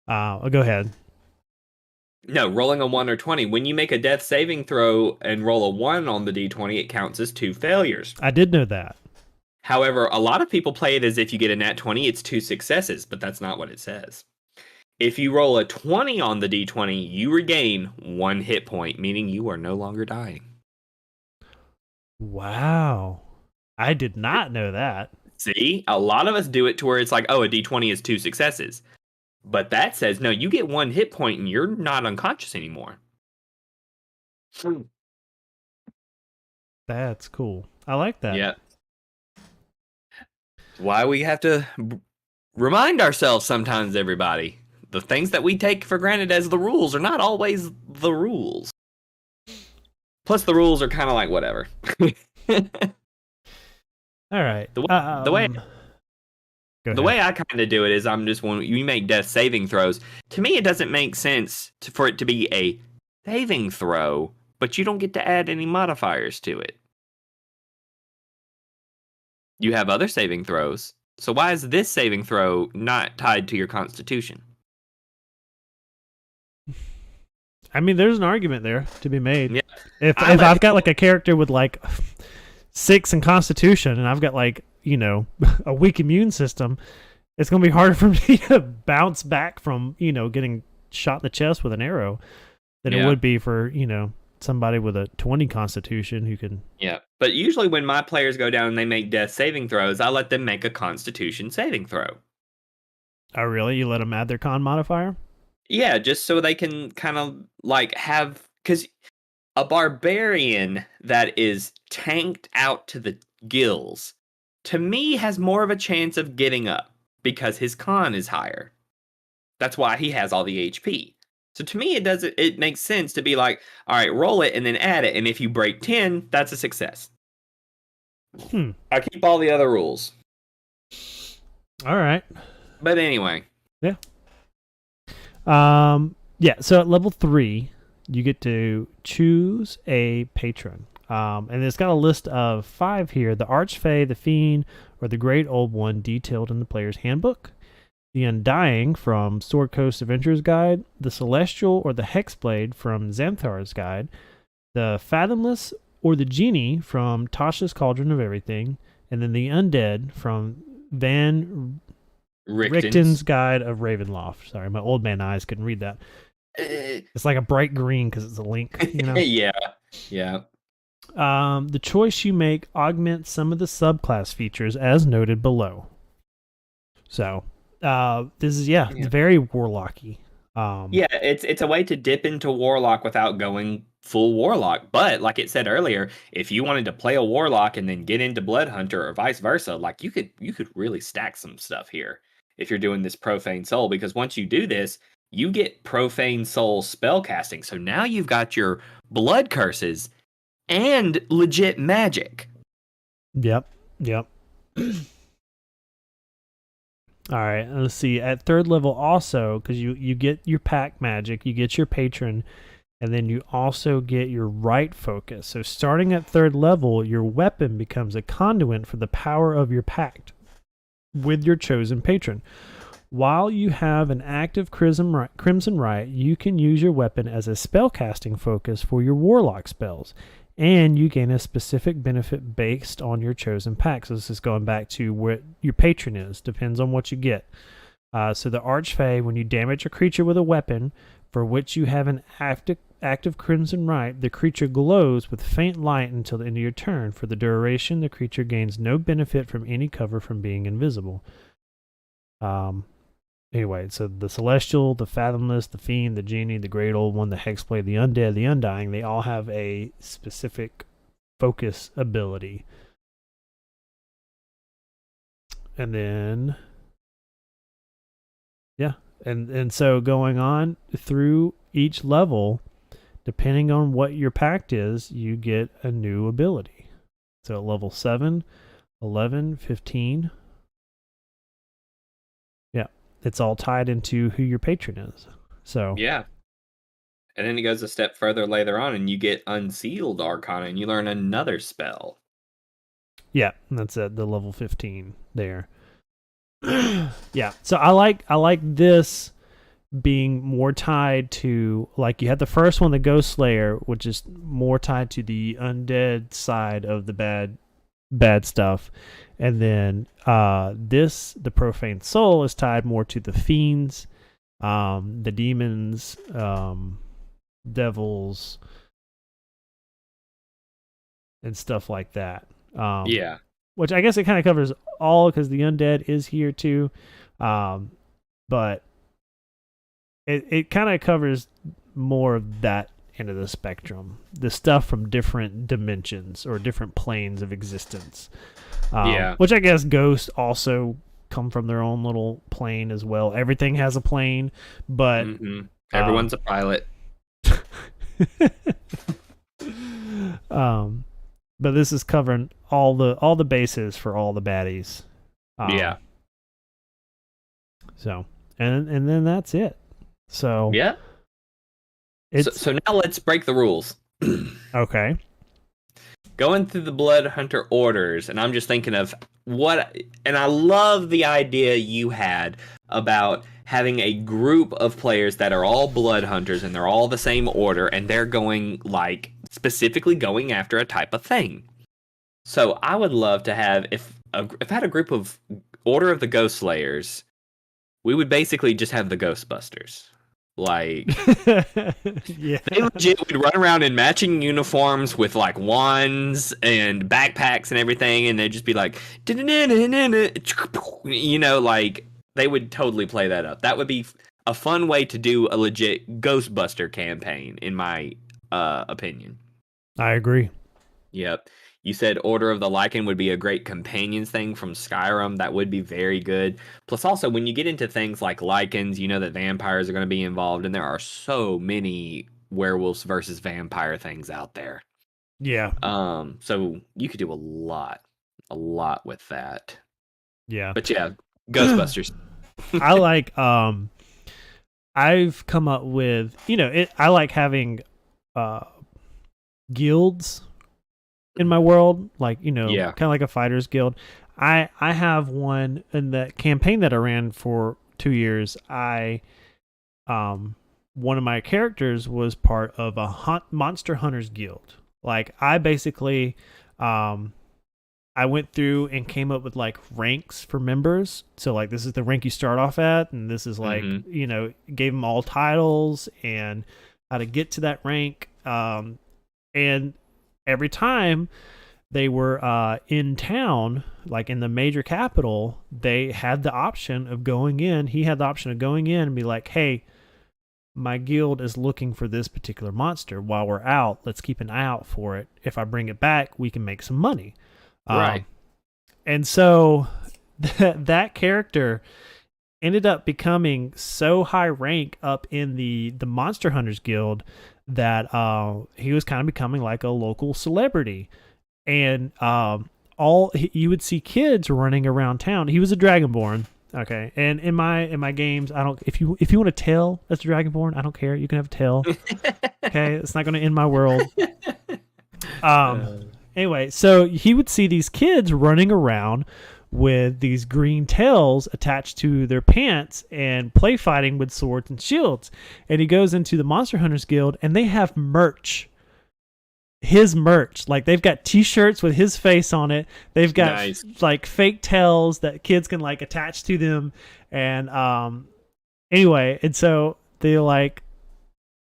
Speaker 1: Go ahead.
Speaker 2: No, rolling a 1 or 20. When you make a death saving throw and roll a 1 on the d20, it counts as 2 failures.
Speaker 1: I did know that.
Speaker 2: However, a lot of people play it as if you get a nat 20, it's 2 successes, but that's not what it says. If you roll a 20 on the d20, you regain 1 hit point, meaning you are no longer dying.
Speaker 1: Wow. I did not know that.
Speaker 2: See, a lot of us do it to where it's like, oh, a d20 is 2 successes. But that says, no, you get 1 hit point and you're not unconscious anymore.
Speaker 1: That's cool. I like that.
Speaker 2: Yeah. Why we have to remind ourselves sometimes, everybody. The things that we take for granted as the rules are not always the rules. Plus, the rules are kind of like whatever.
Speaker 1: All right.
Speaker 2: The way
Speaker 1: Go
Speaker 2: the
Speaker 1: ahead.
Speaker 2: way I kind of do it is I'm just when you make death saving throws. To me, it doesn't make sense for it to be a saving throw, but you don't get to add any modifiers to it. You have other saving throws. So why is this saving throw not tied to your constitution?
Speaker 1: I mean, there's an argument there to be made.
Speaker 2: Yeah.
Speaker 1: If I've got like a character with like 6 in Constitution and I've got like a weak immune system, it's gonna be harder for me to bounce back from getting shot in the chest with an arrow than it would be for somebody with a 20 Constitution who can.
Speaker 2: Yeah, but usually when my players go down and they make death saving throws, I let them make a Constitution saving throw.
Speaker 1: Oh, really? You let them add their con modifier?
Speaker 2: Yeah, just so they can kind of like have, because a barbarian that is tanked out to the gills, to me, has more of a chance of getting up because his con is higher. That's why he has all the HP. So to me, it makes sense to be like, all right, roll it and then add it, and if you break 10, that's a success. I keep all the other rules.
Speaker 1: All right.
Speaker 2: But anyway.
Speaker 1: Yeah. Yeah, so at level 3, you get to choose a patron. And it's got a list of 5 here: the Archfey, the Fiend, or the Great Old One detailed in the player's handbook, the Undying from Sword Coast Adventurer's Guide, the Celestial or the Hexblade from Xanthar's Guide, the Fathomless or the Genie from Tasha's Cauldron of Everything, and then the Undead from Van Richten's Guide of Ravenloft. Sorry, my old man eyes couldn't read that. It's like a bright green because it's a link,
Speaker 2: Yeah.
Speaker 1: The choice you make augments some of the subclass features as noted below. So, this is it's very warlocky.
Speaker 2: Yeah, it's a way to dip into warlock without going full warlock. But like it said earlier, if you wanted to play a warlock and then get into blood hunter or vice versa, like you could really stack some stuff here if you're doing this profane soul, because once you do this, you get profane soul spell casting. So now you've got your blood curses and legit magic.
Speaker 1: Yep. All right, let's see. At 3rd level also, because you get your pack magic, you get your patron, and then you also get your right focus. So starting at 3rd level, your weapon becomes a conduit for the power of your pact with your chosen patron. While you have an active Crimson Right, you can use your weapon as a spellcasting focus for your warlock spells, and you gain a specific benefit based on your chosen pack. So this is going back to what your patron is. Depends on what you get. So the Archfey, when you damage a creature with a weapon for which you have an active Crimson Right, the creature glows with faint light until the end of your turn. For the duration, the creature gains no benefit from any cover from being invisible. Anyway, so the Celestial, the Fathomless, the Fiend, the Genie, the Great Old One, the Hexblade, the Undead, the Undying, they all have a specific focus ability. And then yeah, and so going on through each level, depending on what your pact is, you get a new ability. So at level 7, 11, 15. Yeah, it's all tied into who your patron is. So
Speaker 2: Yeah. And then it goes a step further later on, and you get Unsealed Arcana, and you learn another spell.
Speaker 1: yeah, that's at the level 15 there. Yeah, so I like this being more tied to, like, you had the first one, the Ghost Slayer, which is more tied to the undead side of the bad stuff, and then the Profane Soul is tied more to the fiends, the demons, devils, and stuff like that.
Speaker 2: Yeah.
Speaker 1: Which I guess it kind of covers all, because the undead is here too, but it kind of covers more of that end of the spectrum, the stuff from different dimensions or different planes of existence.
Speaker 2: Yeah.
Speaker 1: Which I guess ghosts also come from their own little plane as well. Everything has a plane, but
Speaker 2: Everyone's a pilot.
Speaker 1: But this is covering all the bases for all the baddies.
Speaker 2: Yeah.
Speaker 1: So and then that's it. So
Speaker 2: Yeah. So now let's break the rules.
Speaker 1: Okay.
Speaker 2: Going through the Blood Hunter orders, and I'm just thinking of and I love the idea you had about having a group of players that are all Blood Hunters and they're all the same order, and they're going, like, specifically going after a type of thing. So I would love to have, if I had a group of Order of the Ghost Slayers, we would basically just have the Ghostbusters. Like,
Speaker 1: yeah,
Speaker 2: they legit would run around in matching uniforms with, like, wands and backpacks and everything, and they'd just be like, you know, like, they would totally play that up. That would be a fun way to do a legit Ghostbuster campaign, in my opinion.
Speaker 1: I agree.
Speaker 2: Yep. You said Order of the Lycan would be a great companions thing from Skyrim. That would be very good. Plus, also, when you get into things like Lycans, you know that vampires are going to be involved, and there are so many werewolves versus vampire things out there.
Speaker 1: Yeah.
Speaker 2: So you could do a lot with that.
Speaker 1: Yeah.
Speaker 2: But yeah, Ghostbusters.
Speaker 1: I like I've come up with, I like having guilds in my world, like,
Speaker 2: Yeah.
Speaker 1: kind of like a fighters guild. I have one in the campaign that I ran for 2 years. One of my characters was part of a monster hunters guild. Like, I basically I went through and came up with, like, ranks for members. So, like, this is the rank you start off at, and this is, like, gave them all titles and how to get to that rank. And every time they were in town, like in the major capital, they had the option of going in. He had the option of going in and be like, hey, my guild is looking for this particular monster. While we're out, let's keep an eye out for it. If I bring it back, we can make some money.
Speaker 2: Right.
Speaker 1: And so that character ended up becoming so high rank up in the Monster Hunters Guild that he was kind of becoming like a local celebrity. And you would see kids running around town. He was a Dragonborn. Okay. And in my games, I don't, if you want a tail that's Dragonborn, I don't care. You can have a tail. Okay. It's not going to end my world. Anyway, so he would see these kids running around with these green tails attached to their pants and play fighting with swords and shields. And he goes into the Monster Hunters Guild and they have merch. His merch. Like, they've got t-shirts with his face on it. They've got like fake tails that kids can, like, attach to them. And anyway, and so they, like,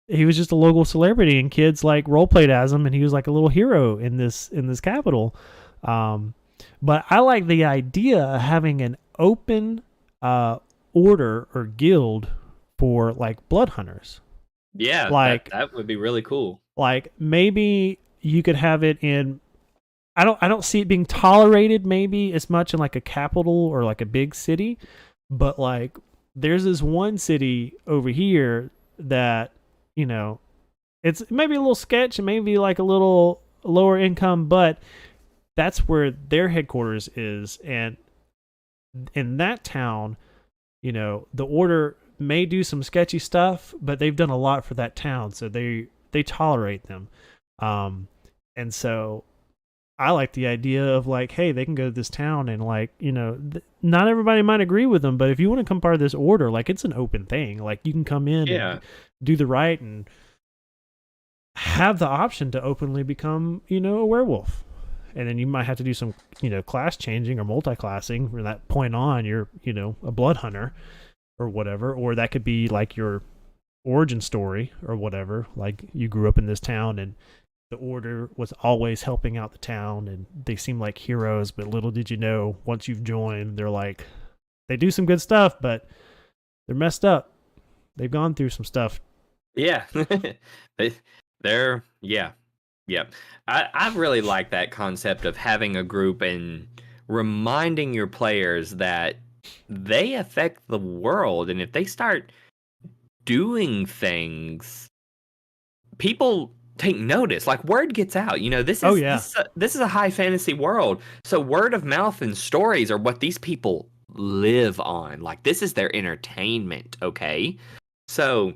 Speaker 1: he was just a local celebrity and kids, like, role played as him, and he was like a little hero in this capital. But I like the idea of having an open order or guild for, like, blood hunters.
Speaker 2: Yeah,
Speaker 1: like
Speaker 2: that would be really cool.
Speaker 1: Like, maybe you could have it in, I don't see it being tolerated maybe as much in like a capital or like a big city, but like there's this one city over here that, you know, it's maybe a little sketch and maybe like a little lower income, but that's where their headquarters is. And in that town, you know, the order may do some sketchy stuff, but they've done a lot for that town, so they tolerate them. And so I like the idea of like, hey, they can go to this town and like, you know, not everybody might agree with them, but if you want to come part of this order, like it's an open thing. Like you can come in and do the right and have the option to openly become, you know, a werewolf. And then you might have to do some, you know, class changing or multi-classing. From that point on, you're, you know, a blood hunter or whatever. Or that could be like your origin story or whatever. Like you grew up in this town and the order was always helping out the town and they seem like heroes, but little did you know, once you've joined, they're like, they do some good stuff, but they're messed up. They've gone through some stuff.
Speaker 2: Yeah. They're, yeah. Yep. I really like that concept of having a group and reminding your players that they affect the world. And if they start doing things, people take notice. Like word gets out. You know, this is a high fantasy world. So word of mouth and stories are what these people live on. Like this is their entertainment. Okay. So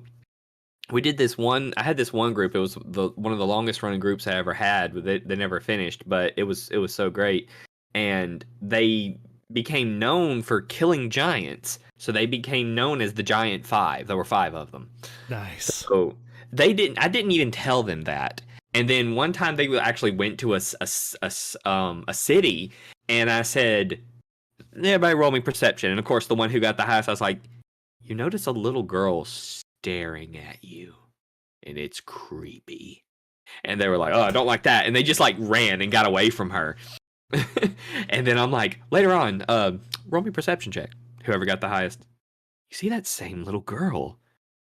Speaker 2: we did this one. I had this one group. It was one of the longest running groups I ever had. They never finished, but it was so great. And they became known for killing giants. So they became known as the Giant Five. There were 5 of them.
Speaker 1: Nice.
Speaker 2: So I didn't even tell them that. And then one time they actually went to a city, and I said, "Everybody, roll me perception." And of course, the one who got the highest, I was like, "You notice a little girl staring at you, and it's creepy." And they were like, "Oh, I don't like that," and they just like ran and got away from her. And then I'm like, later on, roll me perception check. Whoever got the highest, you see that same little girl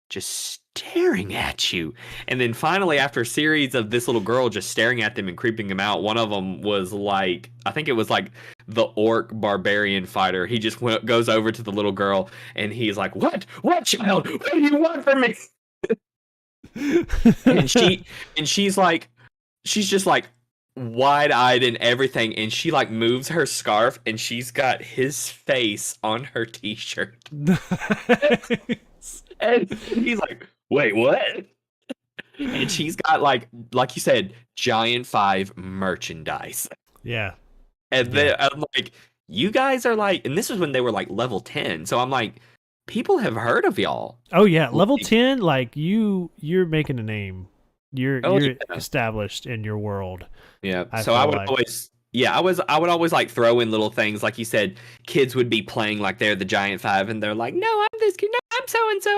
Speaker 2: just staring at you. And then finally, after a series of this little girl just staring at them and creeping them out, one of them was like, I think it was like the orc barbarian fighter. He just goes over to the little girl and he's like, what child, what do you want from me? and she's like, she's just like wide-eyed and everything, and she like moves her scarf and she's got his face on her t-shirt. And he's like, wait, what? And she's got like you said, Giant 5 merchandise.
Speaker 1: Yeah.
Speaker 2: And then I'm like, you guys are like, and this is when they were like level 10. So I'm like, people have heard of y'all.
Speaker 1: Oh yeah, level 10, like you're making a name. You're established in your world.
Speaker 2: Yeah. So I would always I would always like throw in little things like you said. Kids would be playing like they're the Giant 5, and they're like, "No, I'm this kid. No, I'm so and so."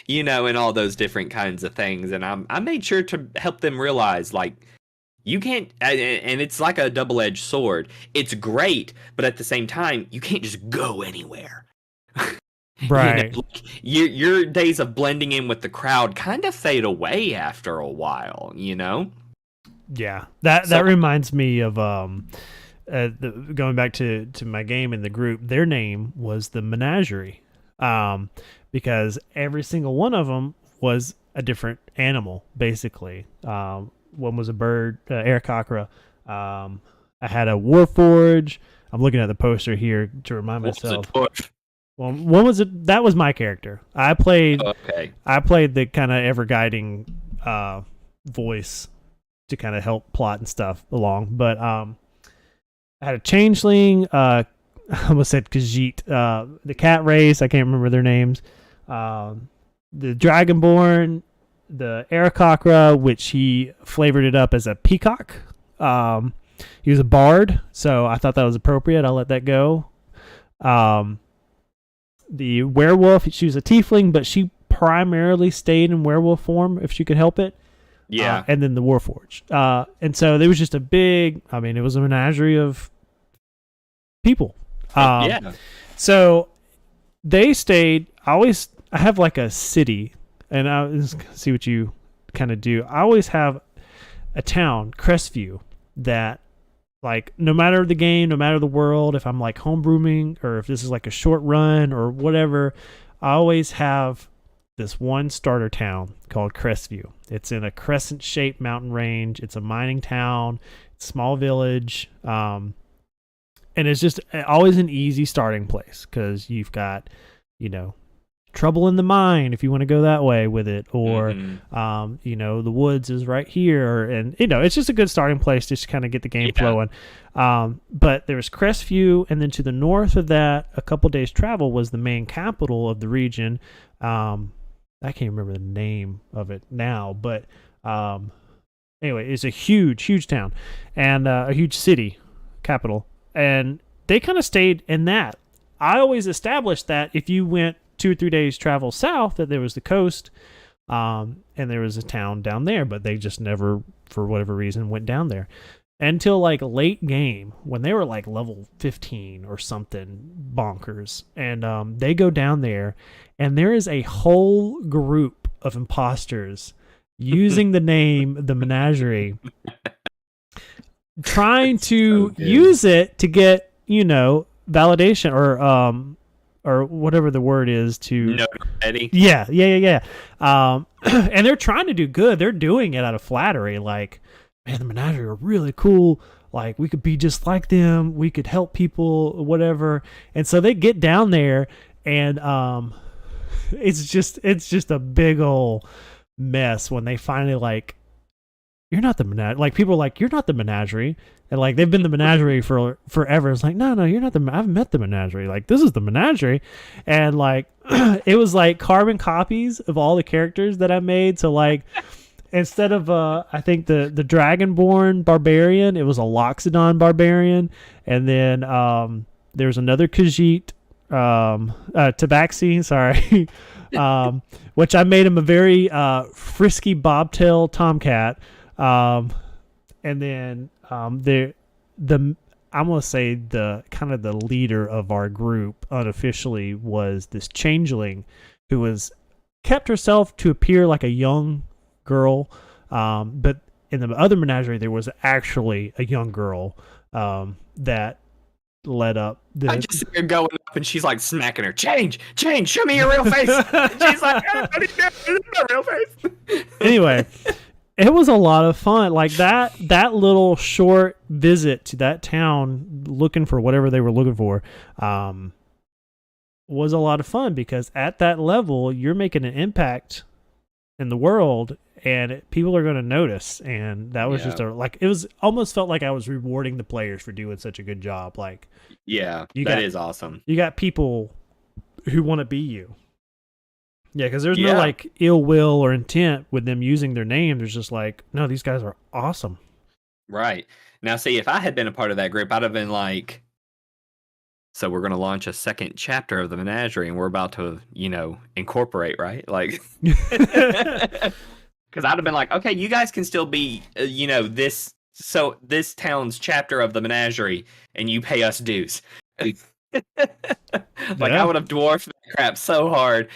Speaker 2: You know, and all those different kinds of things. And I made sure to help them realize like you can't. And it's like a double-edged sword. It's great, but at the same time, you can't just go anywhere.
Speaker 1: Right.
Speaker 2: You know, like, your days of blending in with the crowd kind of fade away after a while. You know.
Speaker 1: Yeah, that reminds me of going back to my game in the group. Their name was the Menagerie, because every single one of them was a different animal. Basically, one was a bird, Aarakocra. I had a Warforge. I'm looking at the poster here to remind myself. Well, one was that was my character. I played the kind of ever guiding voice to kind of help plot and stuff along. But I had a changeling, I almost said Khajiit, the cat race, I can't remember their names, the Dragonborn, the Aarakocra, which he flavored it up as a peacock. He was a bard, so I thought that was appropriate. I'll let that go. The werewolf, she was a tiefling, but she primarily stayed in werewolf form if she could help it.
Speaker 2: Yeah.
Speaker 1: And then the Warforged. And so there was just a big, I mean, it was a menagerie of people.
Speaker 2: Yeah.
Speaker 1: So they stayed, I have like a city, and I'll see what you kind of do. I always have a town, Crestview, that Like no matter the game, no matter the world, if I'm like homebrewing or if this is like a short run or whatever, I always have this one starter town called Crestview. It's in a crescent-shaped mountain range. It's a mining town, small village, and it's just always an easy starting place because you've got, you know, trouble in the mine if you want to go that way with it, or the woods is right here, and it's just a good starting place just to kind of get the game flowing. But there's Crestview, and then to the north of that, a couple days travel, was the main capital of the region. I can't remember the name of it now, but anyway, it's a huge town and a huge city capital, and they kind of stayed in that. I always established that if you went 2 or 3 days travel south, that there was the coast, and there was a town down there, but they just never, for whatever reason, went down there until like late game when they were like level 15 or something bonkers, and they go down there, and there is a whole group of imposters using the name the Menagerie, trying to use it to get validation or whatever the word is to
Speaker 2: notoriety.
Speaker 1: Yeah. And they're trying to do good. They're doing it out of flattery. Like, man, the Menagerie are really cool. Like, we could be just like them. We could help people, whatever. And so they get down there, and it's just a big old mess when they finally like, you're not the Menagerie. Like, people are like, you're not the Menagerie. And like, they've been the Menagerie for forever. It's like, no, you're not the, I've met the Menagerie. Like, this is the Menagerie. And like, it was like carbon copies of all the characters that I made. So like, instead of, I think the Dragonborn Barbarian, it was a Loxodon Barbarian. And then, there was another Khajiit, Tabaxi, sorry. Which I made him a very, frisky bobtail tomcat. And then I'm gonna say the kind of the leader of our group unofficially was this changeling who was kept herself to appear like a young girl, but in the other Menagerie there was actually a young girl that led up.
Speaker 2: I just see her going up, and she's like smacking her. Change, show me your real face. She's like, my real face.
Speaker 1: Anyway. It was a lot of fun. Like that little short visit to that town looking for whatever they were looking for was a lot of fun, because at that level, you're making an impact in the world, and people are going to notice. And that was just it was almost felt like I was rewarding the players for doing such a good job. Like,
Speaker 2: yeah, that is awesome.
Speaker 1: You got people who want to be you. Yeah, because there's no like ill will or intent with them using their name. There's just like, no, these guys are awesome.
Speaker 2: Right. Now, see, if I had been a part of that group, I'd have been like, so we're going to launch a second chapter of the Menagerie, and we're about to, incorporate, right? Like, because I'd have been like, okay, you guys can still be, this town's chapter of the Menagerie, and you pay us dues. I would have dwarfed that crap so hard.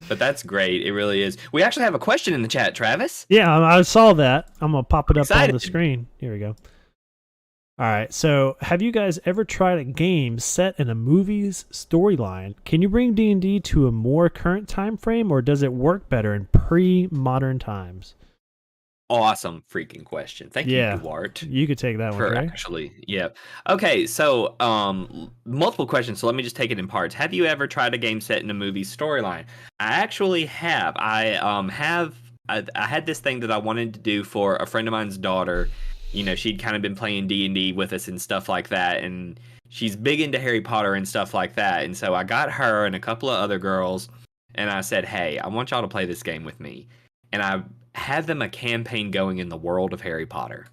Speaker 2: But that's great. It really is. We actually have a question in the chat, Travis.
Speaker 1: Yeah, I saw that. I'm going to pop it up on the screen. Here we go. All right. So, have you guys ever tried a game set in a movie's storyline? Can you bring D&D to a more current time frame, or does it work better in pre-modern times?
Speaker 2: Awesome freaking question. Thank you, Duarte.
Speaker 1: You could take that one, right?
Speaker 2: Actually, yeah. Okay, so multiple questions. So let me just take it in parts. Have you ever tried a game set in a movie storyline? I actually have. I had this thing that I wanted to do for a friend of mine's daughter. She'd kind of been playing D&D with us and stuff like that, and she's big into Harry Potter and stuff like that. And so I got her and a couple of other girls, and I said, hey, I want y'all to play this game with me. And I had them a campaign going in the world of Harry Potter.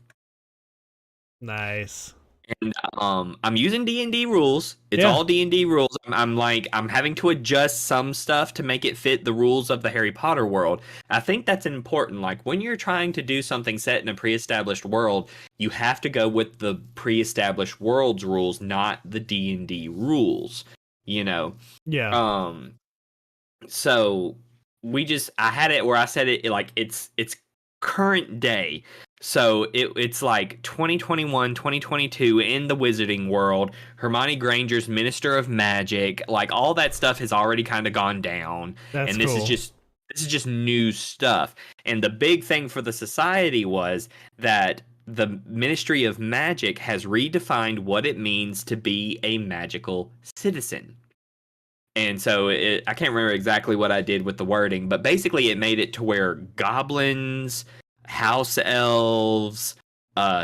Speaker 1: Nice.
Speaker 2: And I'm using D&D rules. It's all D&D rules. I'm having to adjust some stuff to make it fit the rules of the Harry Potter world. I think that's important. Like, when you're trying to do something set in a pre-established world, you have to go with the pre-established world's rules, not the D&D rules. Yeah. So I had it where I said it like it's current day. So it's like 2021, 2022 in the wizarding world. Hermione Granger's Minister of Magic, like all that stuff has already kind of gone down,
Speaker 1: That's
Speaker 2: and
Speaker 1: cool.
Speaker 2: this is just new stuff. And the big thing for the society was that the Ministry of Magic has redefined what it means to be a magical citizen. And so I can't remember exactly what I did with the wording, but basically it made it to where goblins, house elves,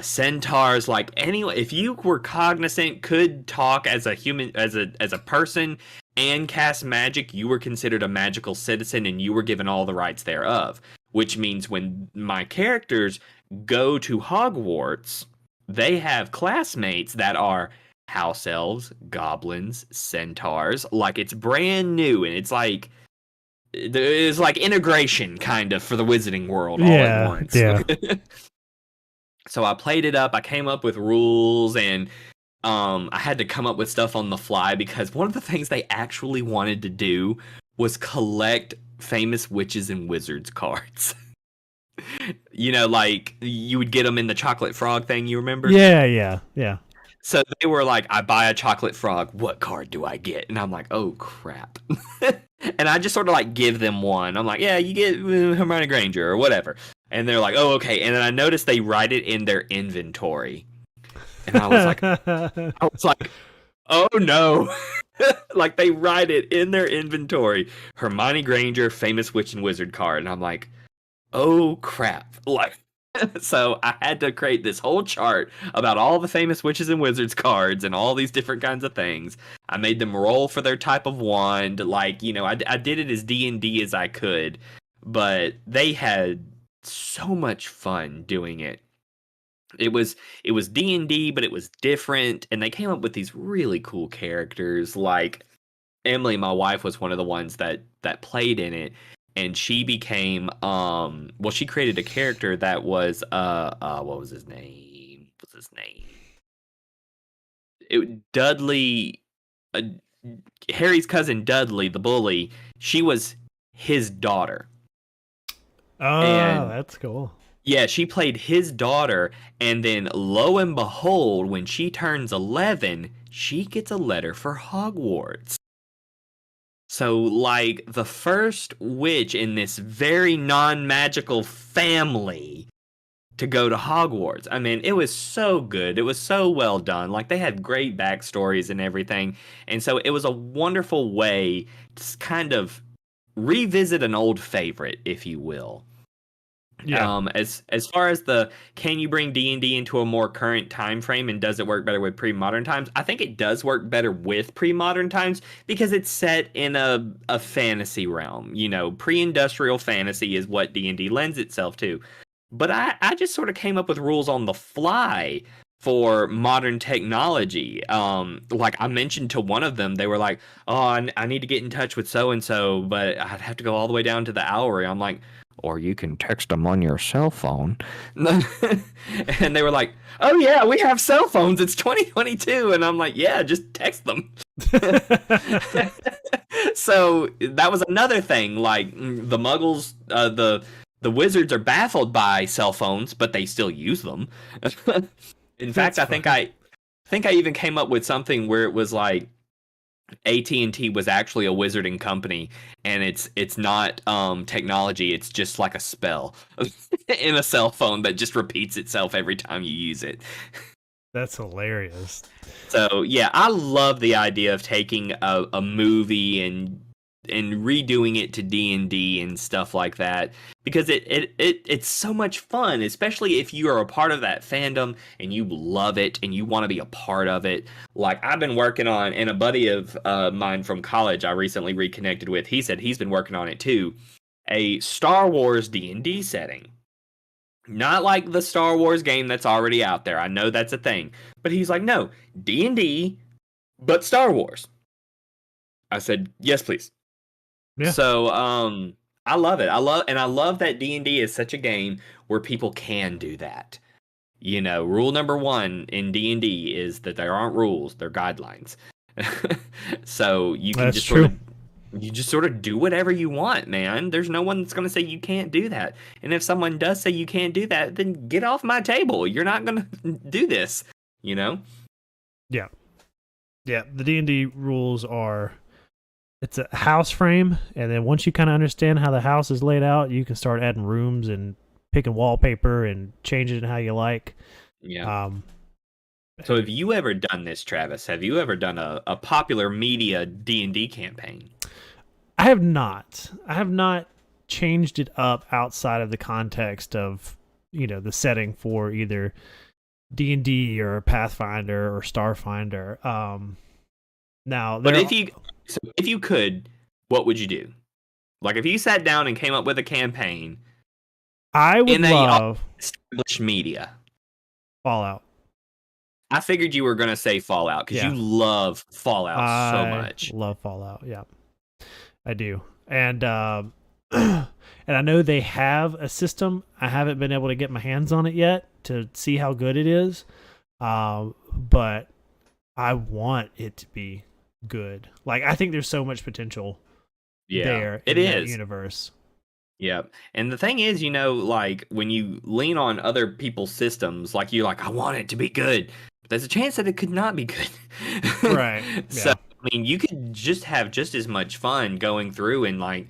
Speaker 2: centaurs, like anyone, if you were cognizant, could talk as a human, as a person, and cast magic, you were considered a magical citizen, and you were given all the rights thereof. Which means when my characters go to Hogwarts, they have classmates that are house elves, goblins, centaurs. Like it's brand new, and it's like integration kind of for the wizarding world all at
Speaker 1: Yeah,
Speaker 2: once.
Speaker 1: yeah.
Speaker 2: So I played it up. I came up with rules, and I had to come up with stuff on the fly because one of the things they actually wanted to do was collect famous witches and wizards cards. Like you would get them in the chocolate frog thing. You remember?
Speaker 1: Yeah, yeah, yeah.
Speaker 2: So they were like, I buy a chocolate frog. What card do I get? And I'm like, oh, crap. And I just sort of like give them one. I'm like, yeah, you get Hermione Granger or whatever. And they're like, oh, okay. And then I noticed they write it in their inventory. And I was like, oh no. Like they write it in their inventory. Hermione Granger, famous witch and wizard card. And I'm like, oh crap. Like, so I had to create this whole chart about all the famous witches and wizards cards and all these different kinds of things. I made them roll for their type of wand. Like, I did it as D&D as I could, but they had so much fun doing it. It was D&D, but it was different, and they came up with these really cool characters. Like Emily, my wife, was one of the ones that played in it, and she became well, she created a character that was what was his name? What's his name? Dudley, uh, Harry's cousin Dudley, the bully. She was his daughter,
Speaker 1: Oh,
Speaker 2: and
Speaker 1: that's cool.
Speaker 2: yeah, she played his daughter, and then lo and behold, when she turns 11, she gets a letter for Hogwarts. So, like, the first witch in this very non-magical family to go to Hogwarts. I mean, it was so good. It was so well done. Like, they had great backstories and everything. And so it was a wonderful way to kind of revisit an old favorite, if you will.
Speaker 1: Yeah.
Speaker 2: As far as the can you bring D&D into a more current time frame, and does it work better with pre-modern times? I think it does work better with pre-modern times because it's set in a fantasy realm. Pre-industrial fantasy is what D&D lends itself to. But I just sort of came up with rules on the fly for modern technology. Like I mentioned to one of them, they were like, "Oh, I need to get in touch with so and so, but I'd have to go all the way down to the Owlery." I'm like, or you can text them on your cell phone. And they were like, oh yeah, we have cell phones, it's 2022. And I'm like, yeah, just text them. So that was another thing. Like the muggles, the wizards are baffled by cell phones, but they still use them. In fact,
Speaker 1: That's
Speaker 2: I
Speaker 1: funny.
Speaker 2: think I even came up with something where it was like AT&T was actually a wizarding company, and it's not technology, it's just like a spell in a cell phone that just repeats itself every time you use it.
Speaker 1: That's hilarious.
Speaker 2: So yeah, I love the idea of taking a movie and redoing it to D&D and stuff like that because it's so much fun, especially if you are a part of that fandom and you love it and you want to be a part of it. Like I've been working on, and a buddy of mine from college I recently reconnected with, he said he's been working on it too, a Star Wars D&D setting. Not like the Star Wars game that's already out there. I know that's a thing. But he's like, no, D&D, but Star Wars. I said, yes, please.
Speaker 1: Yeah.
Speaker 2: So, I love it. I love that D&D is such a game where people can do that. Rule number 1 in D&D is that there aren't rules, they're guidelines. So you can
Speaker 1: That's
Speaker 2: just sort of
Speaker 1: true.
Speaker 2: You just sort of do whatever you want, man. There's no one that's going to say you can't do that. And if someone does say you can't do that, then get off my table. You're not going to do this, you know?
Speaker 1: Yeah. Yeah, the D&D rules are, it's a house frame, and then once you kind of understand how the house is laid out, you can start adding rooms and picking wallpaper and changing it how you like.
Speaker 2: Yeah.
Speaker 1: Um,
Speaker 2: So have you ever done this, Travis? Have you ever done a popular media D&D campaign?
Speaker 1: I have not. I have not changed it up outside of the context of, the setting for either D&D or Pathfinder or Starfinder. Now,
Speaker 2: But if you could, what would you do? Like if you sat down and came up with a campaign
Speaker 1: I would
Speaker 2: in a
Speaker 1: love
Speaker 2: established media.
Speaker 1: Fallout.
Speaker 2: I figured you were going to say Fallout because you love Fallout so much.
Speaker 1: I love Fallout. Yeah, I do. And and I know they have a system. I haven't been able to get my hands on it yet to see how good it is. But I want it to be good. Like, I think there's so much potential there in that universe.
Speaker 2: Yeah. And the thing is, like when you lean on other people's systems, like you're like, I want it to be good. But there's a chance that it could not be good.
Speaker 1: Right.
Speaker 2: So, I mean, you could just have just as much fun going through and like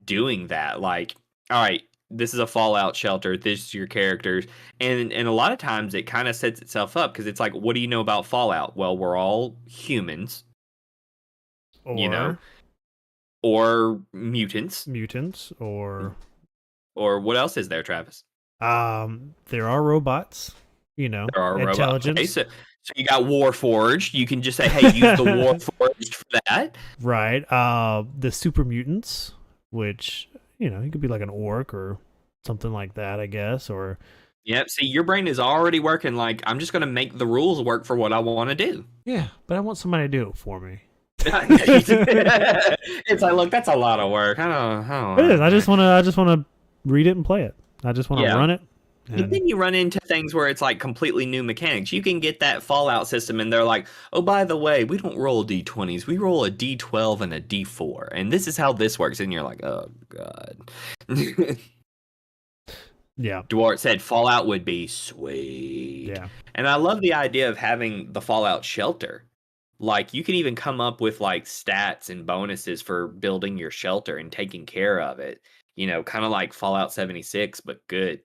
Speaker 2: doing that. Like, all right, this is a Fallout shelter. This is your characters. And a lot of times it kind of sets itself up because it's like, what do you know about Fallout? Well, we're all humans. Or mutants.
Speaker 1: Or
Speaker 2: what else is there, Travis?
Speaker 1: There are robots,
Speaker 2: there are
Speaker 1: intelligence.
Speaker 2: Robots. Okay, so you got Warforged. You can just say, hey, use the Warforged for that.
Speaker 1: Right. The super mutants, which, he could be like an orc or something like that, I guess. Or
Speaker 2: yep. See, your brain is already working like, I'm just going to make the rules work for what I want to do.
Speaker 1: Yeah, but I want somebody to do it for me.
Speaker 2: It's like, look, that's a lot of work. I don't
Speaker 1: it is. I just want to read it and play it. I just want to run it.
Speaker 2: But then you run into things where it's like completely new mechanics. You can get that Fallout system and they're like, oh, by the way, we don't roll D20s. We roll a D12 and a D4. And this is how this works. And you're like, oh, God.
Speaker 1: Yeah.
Speaker 2: Duarte said Fallout would be sweet.
Speaker 1: Yeah.
Speaker 2: And I love the idea of having the Fallout shelter. Like, you can even come up with, like, stats and bonuses for building your shelter and taking care of it. Kind of like Fallout 76, but good.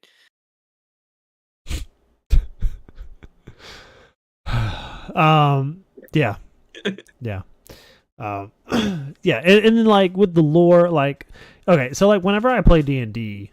Speaker 1: Yeah. Yeah. Yeah. And then, like, with the lore, like, okay, so, like, whenever I play D&D,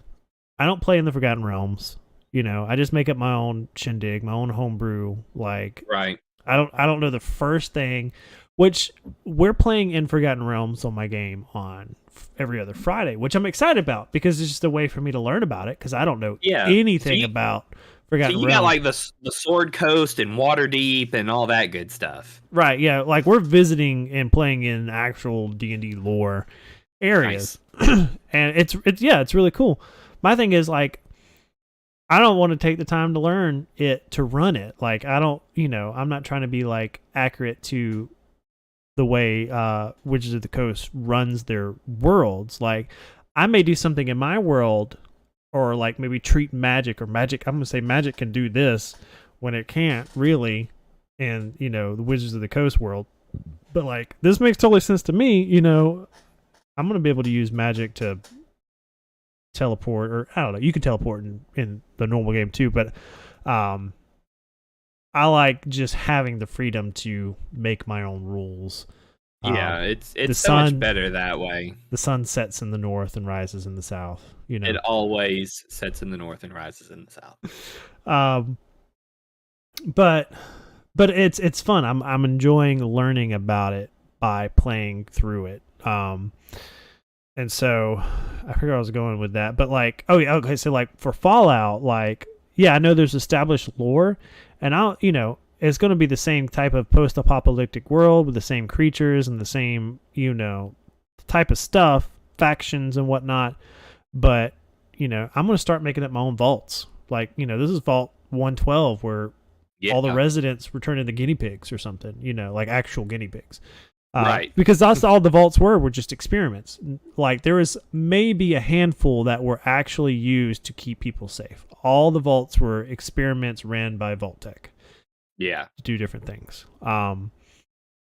Speaker 1: I don't play in the Forgotten Realms. I just make up my own shindig, my own homebrew. Like,
Speaker 2: right.
Speaker 1: I don't know the first thing, which we're playing in Forgotten Realms on my game on every other Friday, which I'm excited about because it's just a way for me to learn about it because I don't know anything about Forgotten Realms.
Speaker 2: You got like the Sword Coast and Waterdeep and all that good stuff.
Speaker 1: Right, yeah. Like we're visiting and playing in actual D&D lore areas. Nice. And it's really cool. My thing is like I don't want to take the time to learn it to run it. Like I don't, I'm not trying to be like accurate to the way Wizards of the Coast runs their worlds. Like I may do something in my world or like maybe treat magic. I'm going to say magic can do this when it can't really in, the Wizards of the Coast world. But like this makes totally sense to me, I'm going to be able to use magic to teleport, or I don't know, you can teleport in the normal game too, but I like just having the freedom to make my own rules.
Speaker 2: Yeah, it's so much better that way.
Speaker 1: The sun sets in the north and rises in the south.
Speaker 2: It always sets in the north and rises in the south.
Speaker 1: But it's fun. I'm enjoying learning about it by playing through it. And so I forget where I was going with that, but like, oh yeah, okay. So like for Fallout, like, yeah, I know there's established lore, and it's going to be the same type of post-apocalyptic world with the same creatures and the same, type of stuff, factions and whatnot. But, I'm going to start making up my own vaults. Like, this is Vault 112 where all the residents return into guinea pigs or something, like actual guinea pigs.
Speaker 2: Right.
Speaker 1: Because that's all the vaults were just experiments. Like there was maybe a handful that were actually used to keep people safe. All the vaults were experiments ran by Vault Tech
Speaker 2: Yeah.
Speaker 1: to do different things.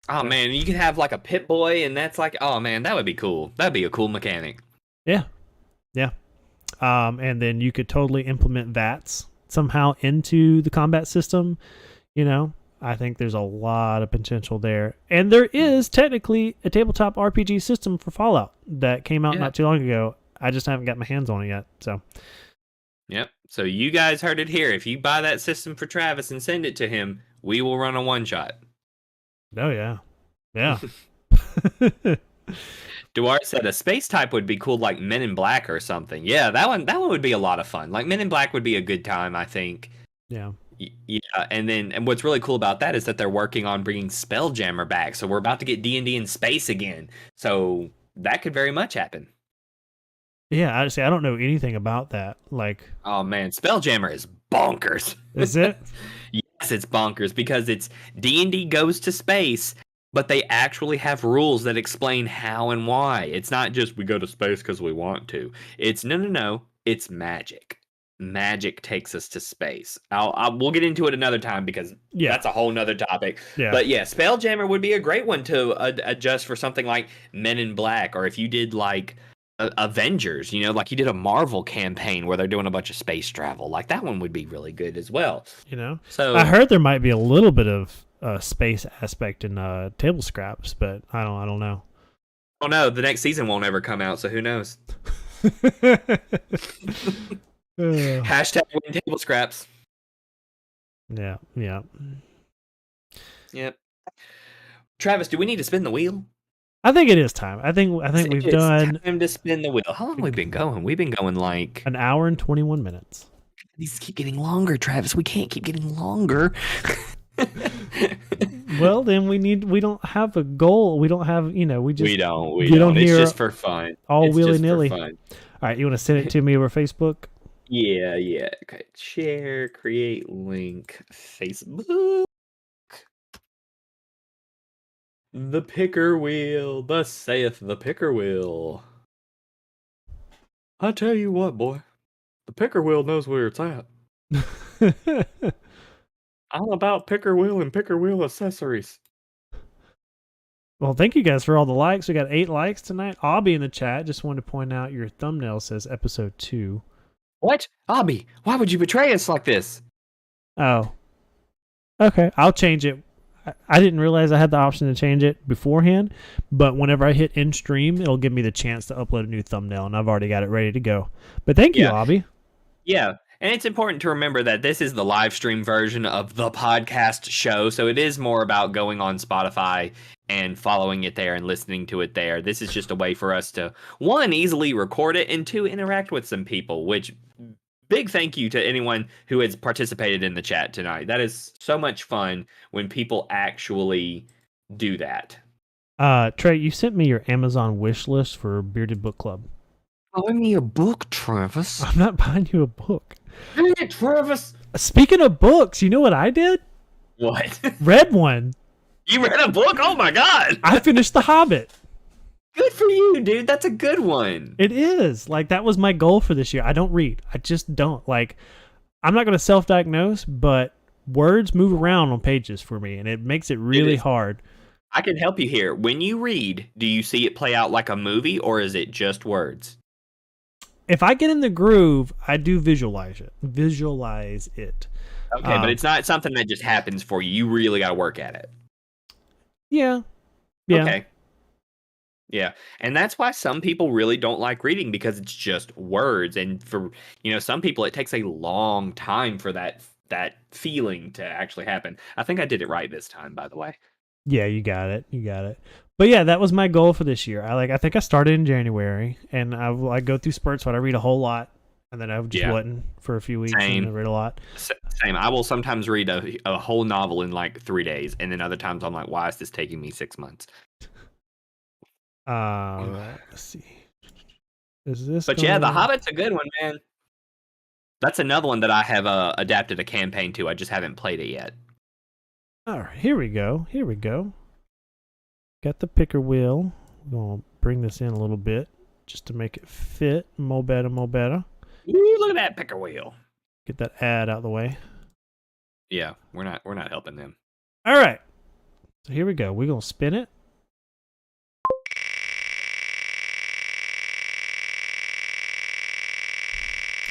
Speaker 2: Oh man, you could have like a pit boy, and that's like, oh man, that would be cool. That'd be a cool mechanic.
Speaker 1: Yeah, yeah. And then you could totally implement VATS somehow into the combat system. You know, I think there's a lot of potential there. And there is technically a tabletop RPG system for Fallout that came out not too long ago. I just haven't got my hands on it yet. So,
Speaker 2: yep. So you guys heard it here. If you buy that system for Travis and send it to him, we will run a one shot.
Speaker 1: oh yeah, yeah.
Speaker 2: Duarte said a space type would be cool, like Men in Black or something. Yeah, that one would be a lot of fun. Like Men in Black would be a good time, I think.
Speaker 1: Yeah.
Speaker 2: Yeah, and what's really cool about that is that they're working on bringing Spelljammer back. So we're about to get D&D in space again. So that could very much happen.
Speaker 1: Yeah, I don't know anything about that. Like,
Speaker 2: oh man, Spelljammer is bonkers.
Speaker 1: Is it?
Speaker 2: Yes, it's bonkers because it's D&D goes to space, but they actually have rules that explain how and why. It's not just we go to space because we want to. It's no. It's magic. Magic takes us to space. We'll get into it another time because that's a whole nother topic.
Speaker 1: Yeah.
Speaker 2: But yeah, Spelljammer would be a great one to adjust for something like Men in Black, or if you did like Avengers, like you did a Marvel campaign where they're doing a bunch of space travel. Like that one would be really good as well. So
Speaker 1: I heard there might be a little bit of space aspect in Table Scraps, but I don't know.
Speaker 2: Oh no, the next season won't ever come out, so who knows? Hashtag win Table Scraps.
Speaker 1: Yeah.
Speaker 2: Yep. Travis, do we need to spin the wheel?
Speaker 1: I think it is time. I think we've done
Speaker 2: time to spin the wheel. How long have we been going? We've been going like
Speaker 1: an hour and 21 minutes.
Speaker 2: These keep getting longer, Travis. We can't keep getting longer.
Speaker 1: Well, then we don't have a goal. We don't have, we don't.
Speaker 2: It's just for fun.
Speaker 1: All willy-nilly. All right, you want to send it to me over Facebook?
Speaker 2: Yeah. Okay. Share, create link, Facebook. The picker wheel. Thus saith the picker wheel. I tell you what, boy. The picker wheel knows where it's at. All about picker wheel and picker wheel accessories.
Speaker 1: Well, thank you guys for all the likes. We got 8 likes tonight. Abby in the chat just wanted to point out your thumbnail says episode 2.
Speaker 2: What? Abby, why would you betray us like this?
Speaker 1: Oh. Okay, I'll change it. I didn't realize I had the option to change it beforehand, but whenever I hit in stream, it'll give me the chance to upload a new thumbnail, and I've already got it ready to go. But thank you, Abby.
Speaker 2: Yeah, and it's important to remember that this is the live stream version of the podcast show, so it is more about going on Spotify and following it there and listening to it there. This is just a way for us to, 1, easily record it, and 2, interact with some people, which... big thank you to anyone who has participated in the chat tonight. That is so much fun when people actually do that.
Speaker 1: Trey, you sent me your Amazon wish list for Bearded Book Club.
Speaker 2: Buy me a book, Travis.
Speaker 1: I'm not buying you a book.
Speaker 2: Dang it, Travis.
Speaker 1: Speaking of books, you know what I did?
Speaker 2: What?
Speaker 1: Read one.
Speaker 2: You read a book? Oh my god.
Speaker 1: I finished The Hobbit.
Speaker 2: Good for you, dude. That's a good one.
Speaker 1: It is. Like, that was my goal for this year. I don't read. I just don't. Like, I'm not going to self-diagnose, but words move around on pages for me, and it makes it really hard.
Speaker 2: I can help you here. When you read, do you see it play out like a movie, or is it just words?
Speaker 1: If I get in the groove, I do visualize it.
Speaker 2: Okay, but it's not something that just happens for you. You really got to work at it.
Speaker 1: Yeah.
Speaker 2: Okay. Yeah, and that's why some people really don't like reading, because it's just words, and for some people it takes a long time for that feeling to actually happen. I think I did it right this time, by the way.
Speaker 1: Yeah, you got it. But yeah, that was my goal for this year. I think I started in January, and I go through spurts where I read a whole lot, and then I just wouldn't for a few weeks. And I read a lot.
Speaker 2: Same. I will sometimes read a whole novel in like 3 days, and then other times I'm like, why is this taking me 6 months?
Speaker 1: Let's see. Is this?
Speaker 2: But yeah, The Hobbit's a good one, man. That's another one that I have adapted a campaign to. I just haven't played it yet.
Speaker 1: All right, here we go. got the picker wheel. We're going to bring this in a little bit just to make it fit. More better, more better.
Speaker 2: Ooh, look at that picker wheel.
Speaker 1: Get that ad out of the way.
Speaker 2: Yeah, we're not helping them.
Speaker 1: All right. So here we go. We're going to spin it.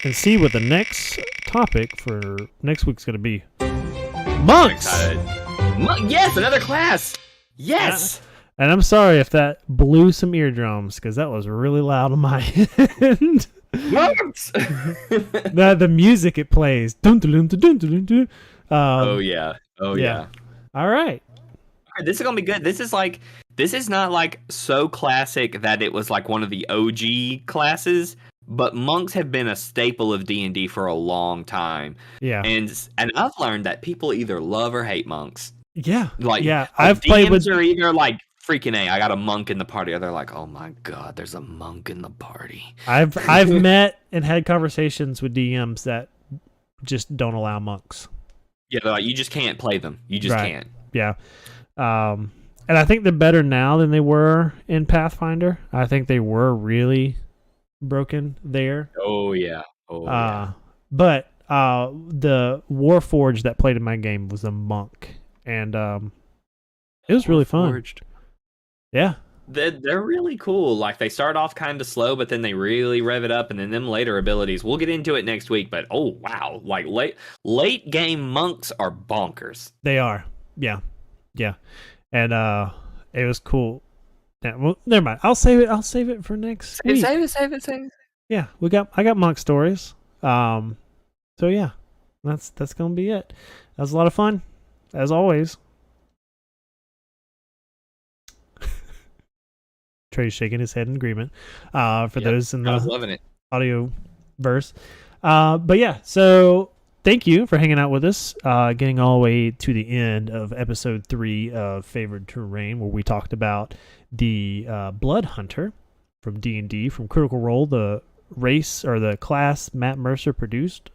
Speaker 1: And see what the next topic for next week's going to be. Monks!
Speaker 2: Yes, another class! Yes!
Speaker 1: And I'm sorry if that blew some eardrums, because that was really loud on my end.
Speaker 2: Monks!
Speaker 1: the music it plays. Dun, dun, dun, dun, dun, dun.
Speaker 2: Oh, yeah. Oh, yeah.
Speaker 1: All right.
Speaker 2: This is going to be good. This is not like so classic that it was like one of the OG classes. But monks have been a staple of D&D for a long time.
Speaker 1: Yeah.
Speaker 2: And I've learned that people either love or hate monks.
Speaker 1: Yeah.
Speaker 2: Like,
Speaker 1: yeah. I've played with.
Speaker 2: Are either like, freaking A, I got a monk in the party. Or they're like, oh my God, there's a monk in the party.
Speaker 1: I've met and had conversations with DMs that just don't allow monks.
Speaker 2: Yeah, they're like, you just can't play them. You just can't.
Speaker 1: Yeah. And I think they're better now than they were in Pathfinder. I think they were really broken there.
Speaker 2: Oh yeah.
Speaker 1: But the Warforged that played in my game was a monk, and it was really fun. Yeah,
Speaker 2: they're really cool. Like they start off kind of slow, but then they really rev it up, and then them later abilities. We'll get into it next week. But oh wow, like late game monks are bonkers.
Speaker 1: They are. Yeah, and it was cool. Yeah, well, never mind. I'll save it for next week.
Speaker 2: Save it.
Speaker 1: Yeah, I got monk stories. So yeah, that's gonna be it. That was a lot of fun, as always. Trey's shaking his head in agreement. For those in
Speaker 2: I was loving it.
Speaker 1: Audio verse. But yeah, so thank you for hanging out with us, getting all the way to the end of episode 3 of Favored Terrain, where we talked about the Blood Hunter from D&D, from Critical Role, the race or the class Matt Mercer produced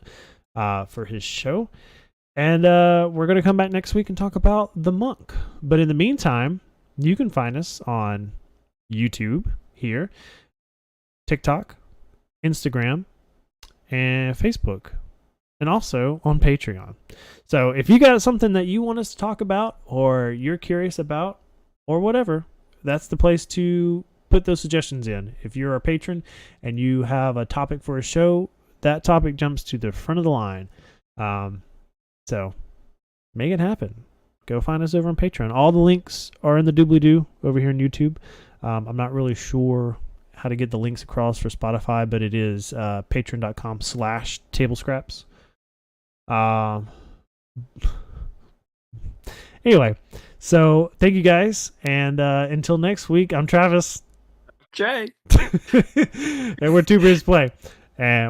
Speaker 1: for his show. And we're going to come back next week and talk about the monk. But in the meantime, you can find us on YouTube here, TikTok, Instagram, and Facebook, and also on Patreon. So if you got something that you want us to talk about, or you're curious about, or whatever, that's the place to put those suggestions in. If you're a patron and you have a topic for a show, that topic jumps to the front of the line. So make it happen. Go find us over on Patreon. All the links are in the doobly-doo over here on YouTube. I'm not really sure how to get the links across for Spotify, but it is patreon.com/tablescraps. Anyway, so thank you guys, and until next week, I'm Travis.
Speaker 2: Jay.
Speaker 1: And we're Two Beers Play. And